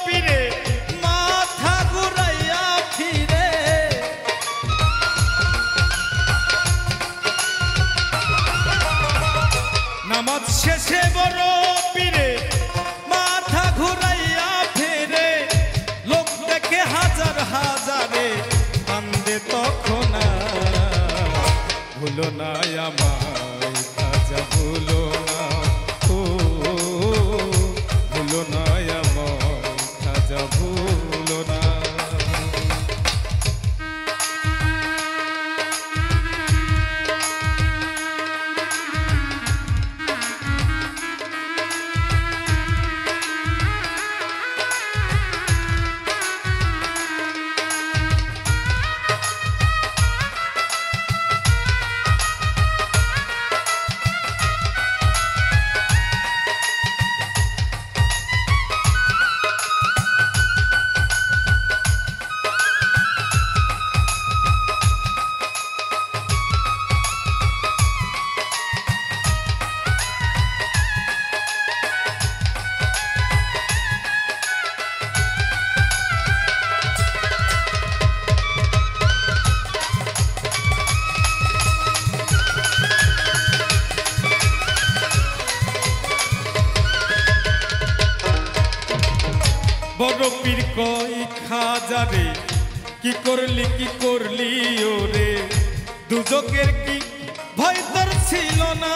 পীরে মাথা ঘুরাইয়া ফিরে, নামাজ শেষে বড় পীরে মাথা ঘুরাইয়া ফিরে, লোক দেখে হাজার হাজারে কান্দে তখন। ভুলো না আমায় খাজা, ভুলো না, ও ভুলো না আমায় খাজা, ভুলো না। বড় পীর কই খাজারে, কি করলি ওরে, দুজকের কি ভয় তোর ছিল না।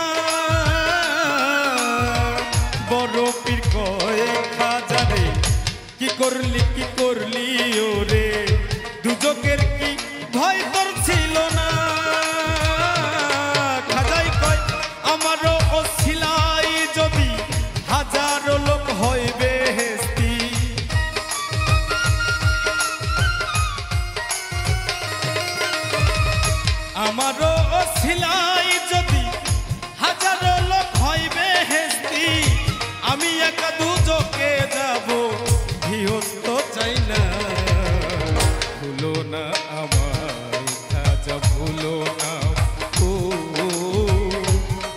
বড় পীর কই খাজারে, কি করলি ওরে, দুজকের কি ভয় তোর ছিল না। খাজাই কয় আমারও অছিলাই যদি হাজারো লোক হইবে হেস্তি, আমারও অছিলাই যদি হাজারো লোক হইবে হেস্তি, আমি একা দুজকে যাব ভিহস্ত চাই না। ভুলো না আমায় খাজা, ভুলো না, ও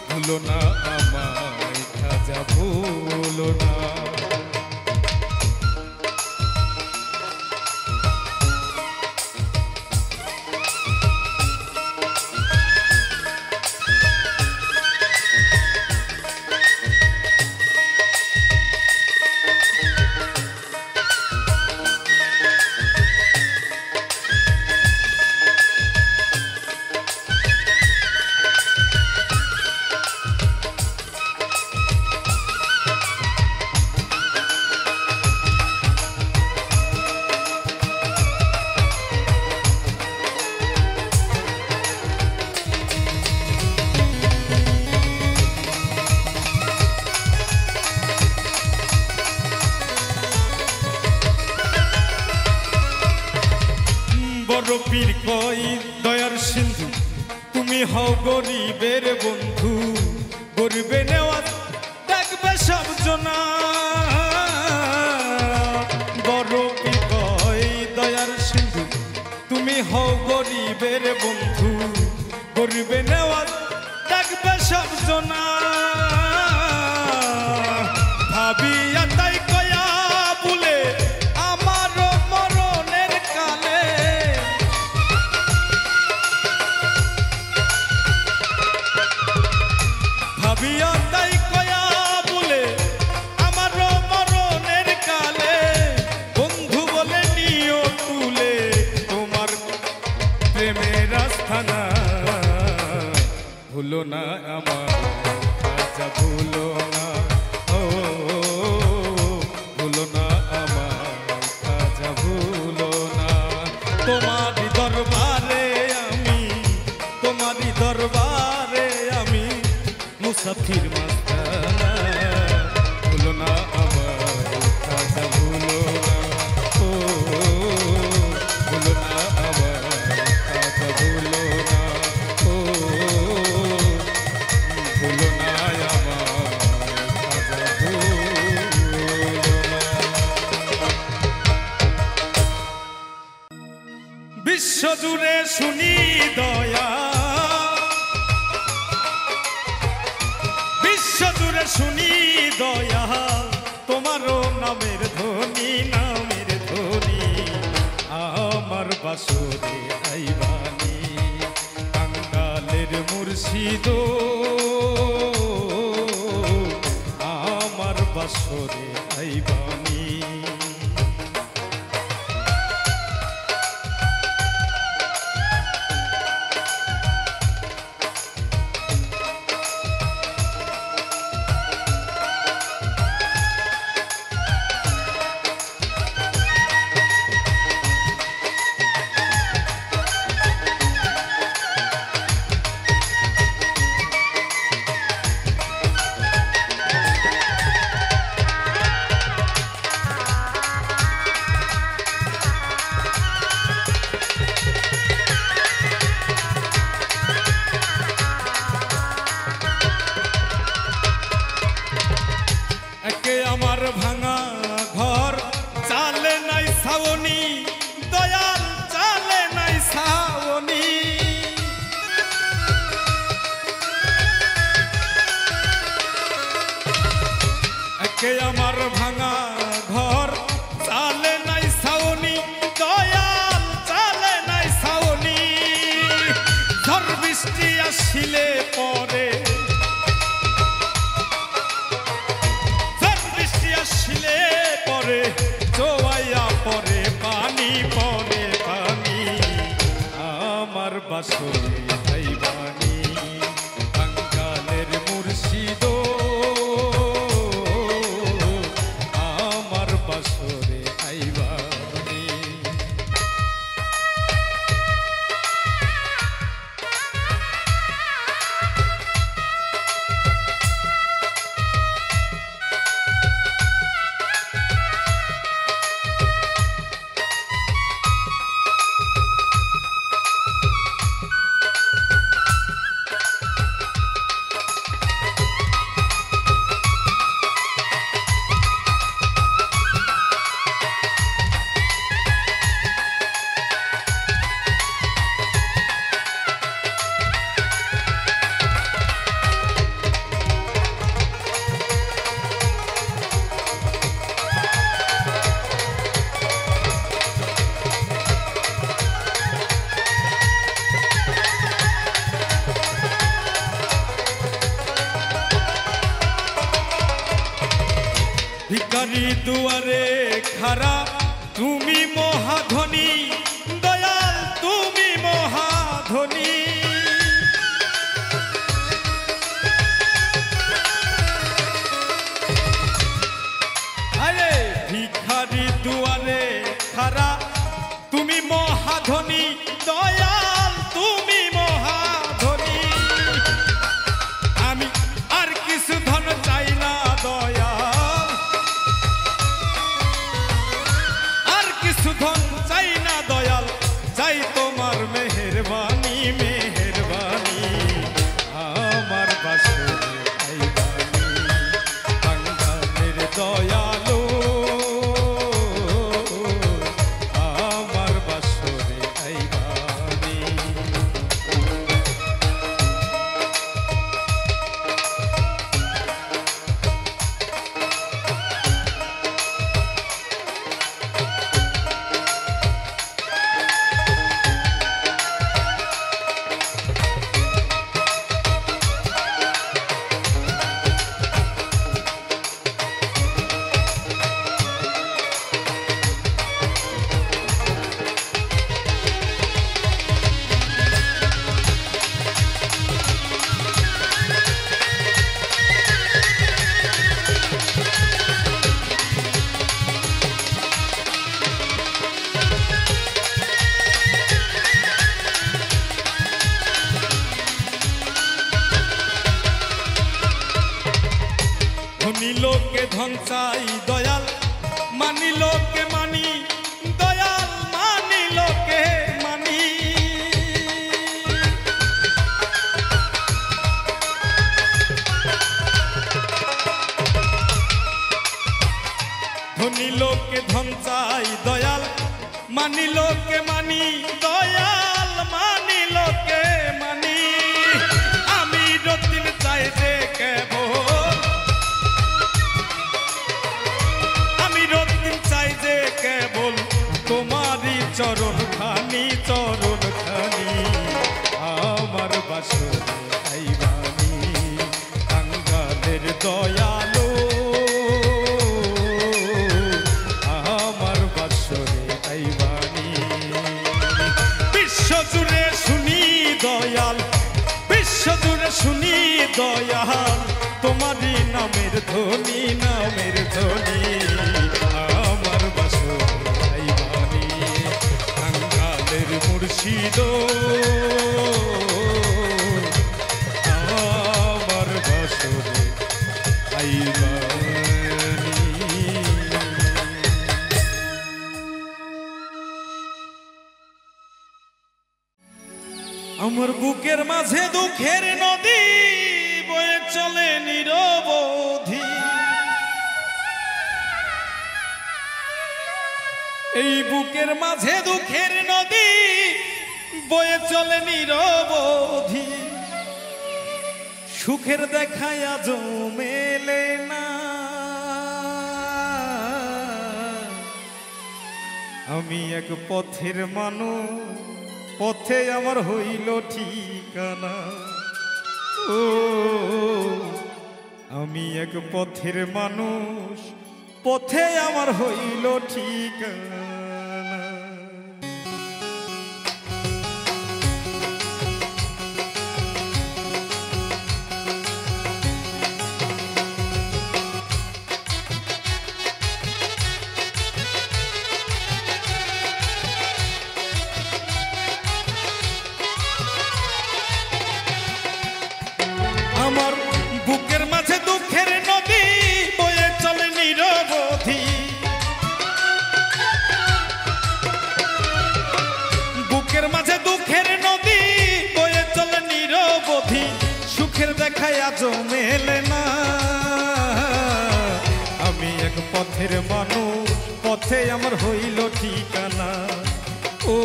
ভুলো না আমায় খাজা, ভুলো না। বড় পীর কই দয়ার সিন্ধু, তুমি হও গরিবের বন্ধু, গরিবে নেওয়া দেখবে সব জনা। বড় পীর কই দয়ার সিন্ধু, তুমি হও গরিবের বন্ধু, গরিবে নেওয়া দেখবে সব জনা। ভাবিয়া তাই কয়া বলে আমার মরণের কালে, ভাবিয়া তাই কয়া বলে আমার মরণের কালে, বন্ধু বলে নিও তুলে তোমার প্রেমের আস্থানা। ভুলো না আমার খাজা, ভুলো না, ও ভুলো না আমার খাজা, ভুলো না। তোমারই দরবারে আমি, তোমারই দরবারে আমি মুসাফির মাস্তানা। ভুলো না আমার খাজা, ভুলো না, ও ভুলো না আমার খাজা, ভুলো না, ও ভুলো না আমার খাজা, ভুলো না। বিশ্বজুড়ে শুনি দয়া, বিশ্বজুড়ে শুনি দয়া, তোমারও নামের ধ্বনি, নামের ধ্বনি। আমার বাসরে আইবানি কাঙ্গালের মুর্শিদ, আমার বাসরে আইবানি। আমার ভাঙা ঘর চালে নাই ছাউনি, দয়াল চালে নাই ছাউনি। একে আমার ভাঙা ঘর চালে নাই ছাউনি, দয়াল চালে নাই ছাউনি। ঝড় বৃষ্টি আসিলে পরে, আসিলে পরে জোয়াইয়া পরে পানি, পরে পানি। আমার বাসরে আইবানি কাঙ্গালের মুর্শিদ, আমার বাসরে আইবানি। ভিখারি দুয়ারে খারা তুমি মহাধনী, দয়াল তুমি মহাধনী। আরে ভিখারি দুয়ারে খারা তুমি মহাধনী, দয়াল তুমি মহাধনী। আমি আর কিছু ধন চাই না দয়াল, ধন চাই না দয়াল, চাই তোমার মেহেরবানি, মেহেরবানি। আমার বাসরে আইবানি কাঙ্গালের দয়ালু, আমার বাসরে আইবানি। ধনী লোকে ধন চাই দয়াল, মানি লোকে মানি, দয়াল মানি লোকে মানি। ধনী লোকে ধন চাই দয়াল, মানি লোকে মানি দয়াল মানি লোকে মানি আমি রতিন চাই যে কেবল আমি রতিন চাই যে কেবল তোমারই চরণ খানি আমার বাসর আইবানি কাঙ্গালের দয়ালো আমার বাসরে আইবানি বিশ্বজুড়ে শুনি দয়াল বিশ্বজুড়ে শুনি দয়াল তোমারই নামের ধ্বনি আমার বাসরে আইবানি কাঙ্গালের মুর্শিদ আমার বাসরে আইবানি আমার বুকের মাঝে দুঃখের নদী বয়ে চলে নিরবধি এই বুকের মাঝে দুঃখের নদী বয়ে চলে নিরবধি সুখের দেখায় আজ মেলে না আমি এক পথের মানুষ পথে আমার হইল ঠিকানা ও আমি এক পথের মানুষ পথে আমার হইল ঠিকানা আমার বুকের মাঝে দুঃখের নদী বয়ে চলে নিরবধি বুকের মাঝে দুঃখের নদী বয়ে চলে নিরবধি সুখের দেখায় আজ মেলে না আমি এক পথের মানুষ পথে আমার হইল ঠিকানা ও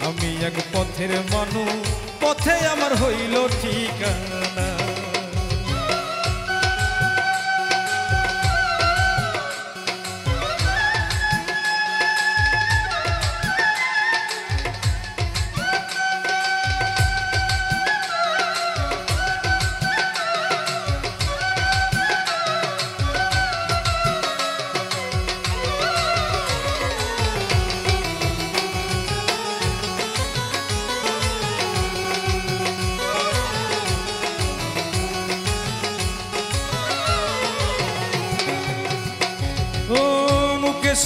আমি এক পথের মানুষ পথে আমার হইল ঠিকানা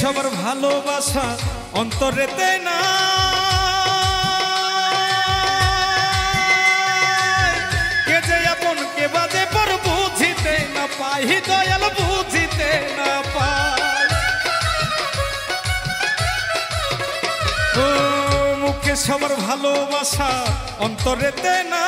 সবার ভালোবাসা অন্তরেতে না কে যে আপন কে বাজে পর বুঝিতে না পাই দয়াল বুঝিতে না পাই ও মুখে সবার ভালোবাসা অন্তরেতে না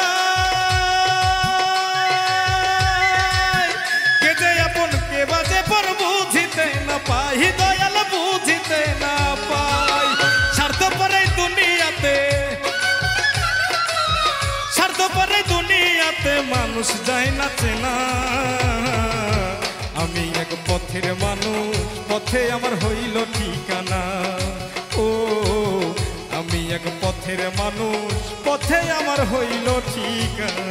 কে যে আপন কে বাজে পর বুঝিতে না পাই দয়াল বুঝিতে না পাই স্বার্থপরে দুনিয়াতে মানুষ যায় না চেনা আমি এক পথের মানুষ পথে আমার হইল ঠিকানা ও আমি এক পথের মানুষ পথে আমার হইল ঠিকানা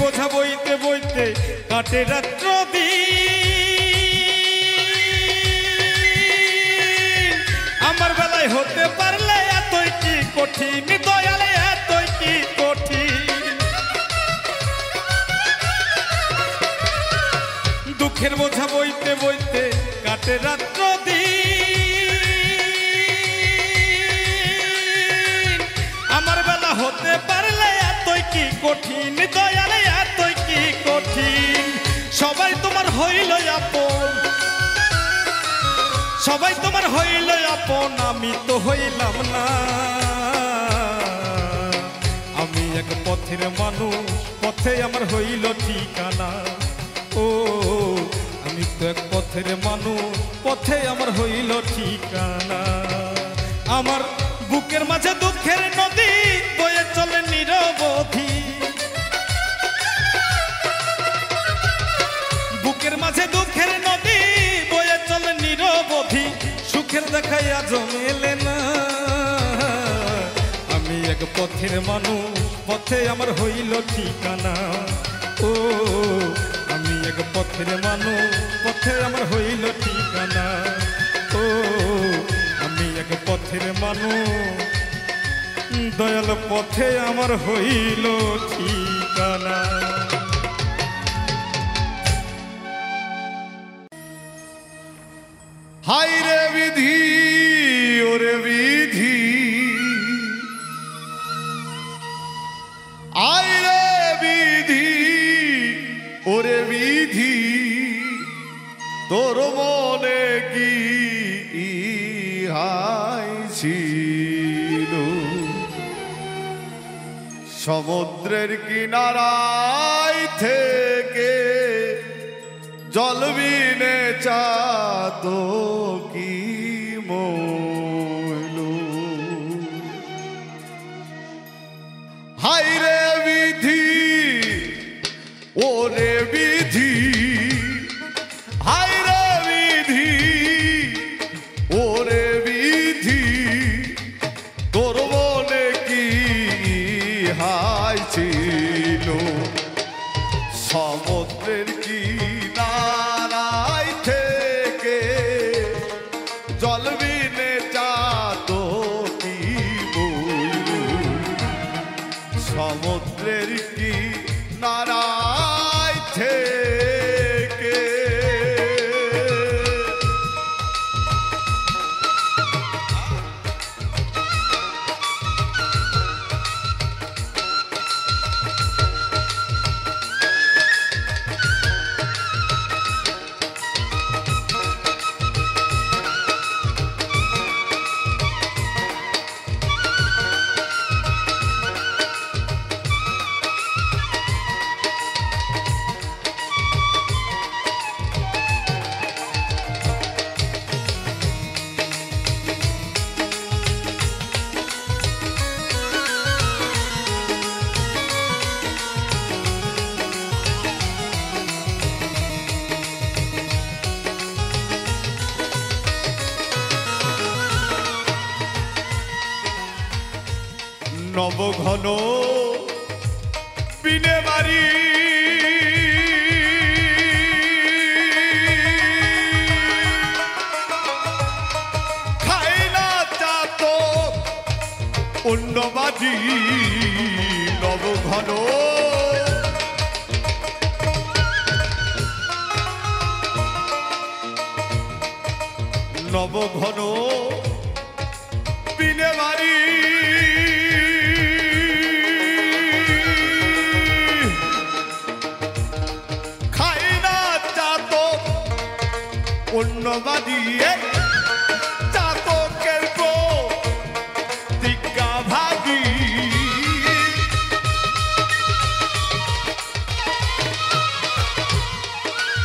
বোঝা বইতে বইতে কাটে রাত্র দিন আমার বেলায় হতে পারলে এতই কি কঠিন দয়ালে এতই কি কঠিন দুঃখের বোঝা বইতে বইতে কাটে রাত্র দিন কঠিন দয়ালে এতই কি কঠিন সবাই তোমার হইল আপন সবাই তোমার হইল আপন আমি তো হইলাম না আমি এক পথের মানুষ পথে আমার হইল ঠিকানা ও আমি তো এক পথের মানুষ পথে আমার হইল ঠিকানা আমার বুকের মাঝে দুঃখের নদী বয়ে চলে নিরবধি বুকের মাঝে দুঃখের নদী বয়ে চলে নিরবধি সুখের দেখাই আজ মেলে না আমি এক পথের মানুষ পথে আমার হইল ঠিকানা ও আমি এক পথের মানুষ পথে আমার হইল ঠিকানা ও আমি এক পথের মানুষ দয়াল পথে আমার হইল ঠিকানা হাই রে বিধি ওরে বিধি আই রে বিধি ওরে বিধি তোর মনে কি ইহাই ছিল সমুদ্রের কিনারায় থেকে জল বিনে চাঁদ কি মইলু হাই রে বিধি ওরে বিধি হাই রে বিধি ওরে বিধি তোর মনে কি হাই ছিল সমুদ্রের কিনারায় থেকে জল বিনে চাঁদ কি বইলু সমুদ্রের কিনারায় থেকে নবঘন বিনে বাড়ি খাই না চাত অন্যবাদী নবঘন নবঘন বিনে বাড়ি অন্যবাদী চাতকের প্রতিজ্ঞা ভাগী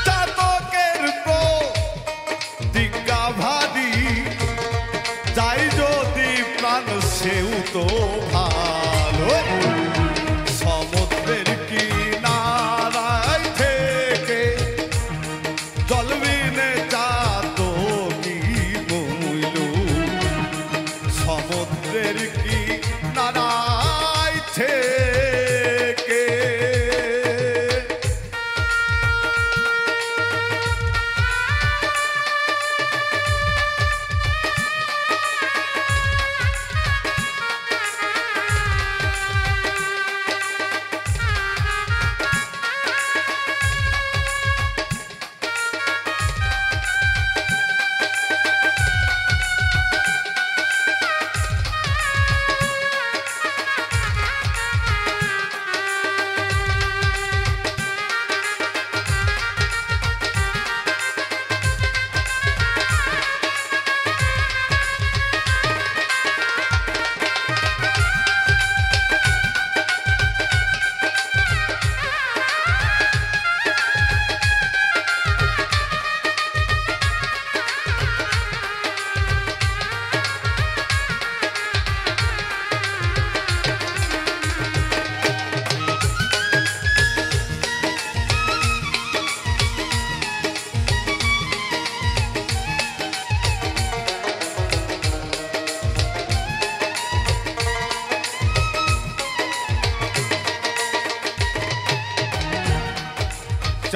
চাতকের প্রতিজ্ঞা ভাগী যাই যদি প্রাণ সেও তো ভালো সমুদ্রের কিনারায় থেকে জল বিনে চাঁদ কি বইলু সমুদ্রের কিনারায় থেকে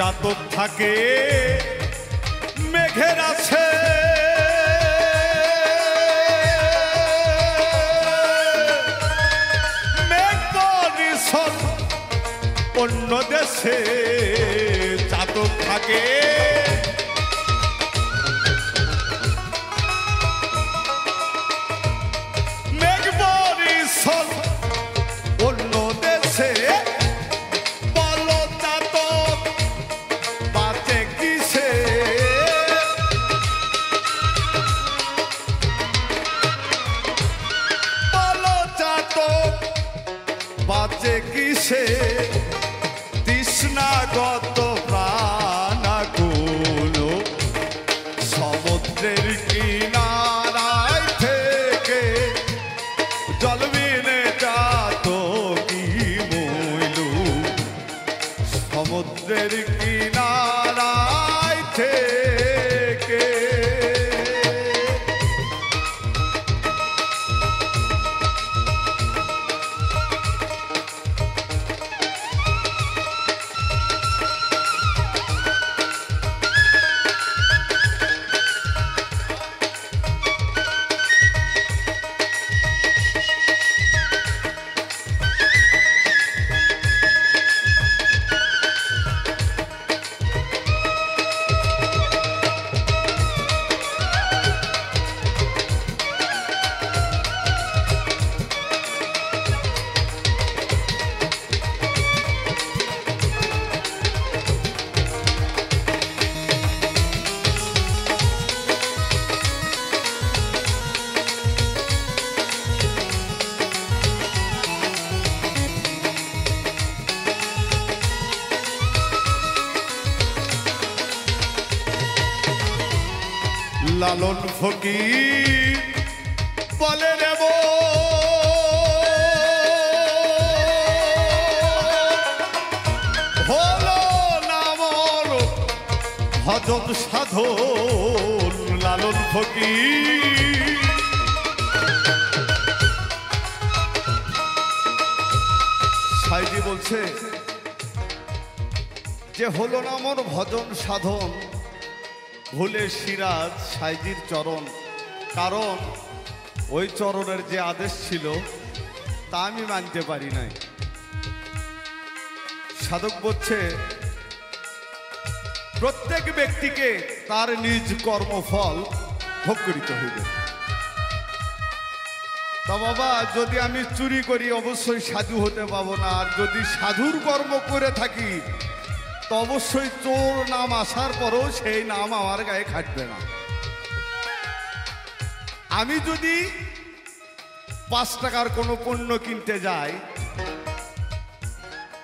চাতক থাকে মেঘের আছে, মেঘ বরিশন অন্য দেশে চাতক থাকে। মেঘ বরিশন অন্য দেশে বলো চাতক বাঁচে কিসে? বলো চাতক বাঁচে কিসে? তৃষ্ণাগত প্রাণাকুল সমুদ্রের কিনারায় থেকে জল বিনে চাতকি মইলু, সমুদ্রের কিনারায় থেকে। লালন ফকির বলে নেব হলো নামর ভজন সাধন। লালন ফকির সাইজি বলছে যে হলো নামর ভজন সাধন, ভুলে সিরাজ সাইজির চরণ। কারণ ওই চরণের যে আদেশ ছিল তা আমি মানতে পারি নাই। সাধক বলছে প্রত্যেক ব্যক্তিকে তার নিজ কর্মফল ভোগ করিতে হইবে। তা বাবা যদি আমি চুরি করি অবশ্যই সাধু হতে পাবো না, আর যদি সাধুর কর্ম করে থাকি তো অবশ্যই চোর নাম আসার পরও সেই নাম আমার গায়ে খাটবে না। আমি যদি 5 টাকার কোনো পণ্য কিনতে যাই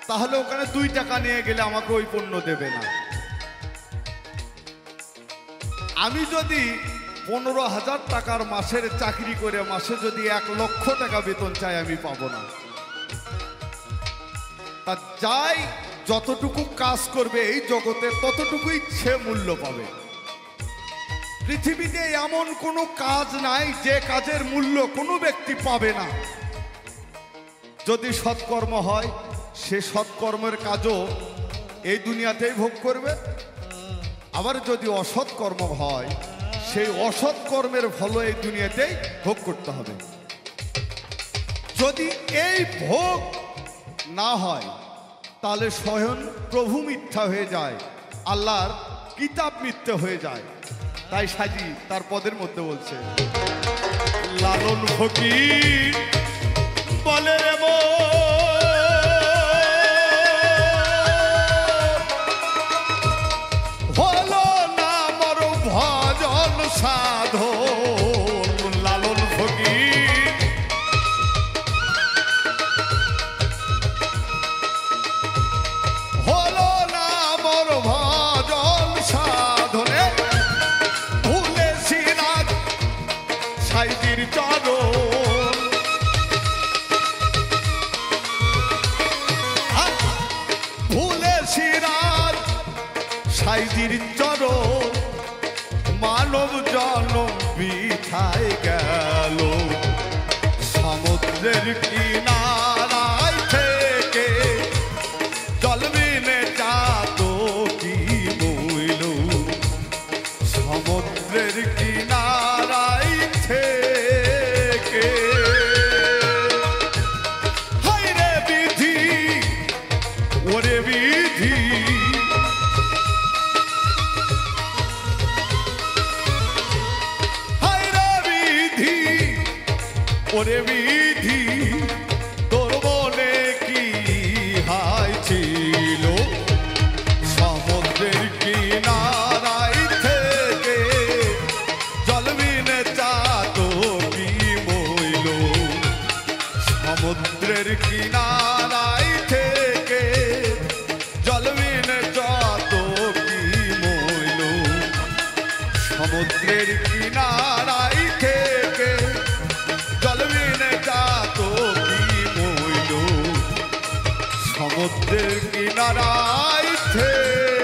তাহলে ওখানে 2 টাকা নিয়ে গেলে আমাকে ওই পণ্য দেবে না। আমি যদি 15,000 টাকার মাসের চাকরি করে মাসে যদি 1 লক্ষ টাকা বেতন চাই আমি পাবো না। তা যাই যতটুকু কাজ করবে এই জগতে ততটুকুই সে মূল্য পাবে। পৃথিবীতে এমন কোনো কাজ নাই যে কাজের মূল্য কোনো ব্যক্তি পাবে না। যদি সৎকর্ম হয় সে সৎকর্মের কাজও এই দুনিয়াতেই ভোগ করবে, আবার যদি অসৎ কর্ম হয় সেই অসৎ কর্মের ফল এই দুনিয়াতেই ভোগ করতে হবে। যদি এই ভোগ না হয় তাহলে স্বয়ং প্রভু মিথ্যা হয়ে যায়, আল্লাহর কিতাব মিথ্যা হয়ে যায়। তাই সাজি তার পদের মধ্যে বলছে লালন ফকির বলে রে হলো না মর ভজন সাধন। লালন ফকির হলো না মর ভজন সাধনে, ভুলে সিরাজ সাইজির চরণ। ভুলে সিরাজ সাইজির চরণ, মানব জন্ম বৃথায় গেল। সমুদ্রের কিনারায় থেকে জল বিনে চাতকি ওরে বিধি তোর মনে কি হাই ছিল সমুদ্রের কিনারায় থেকে জলবিনে চাতো কি মইল সমুদ্রের কিনারায় থেকে জলবিনে চাতো কি মইল সমুদ্রের কিনারায় থেকে জলবিনে চাতো কি মইল সমুদ্রের কিনারায় থেকে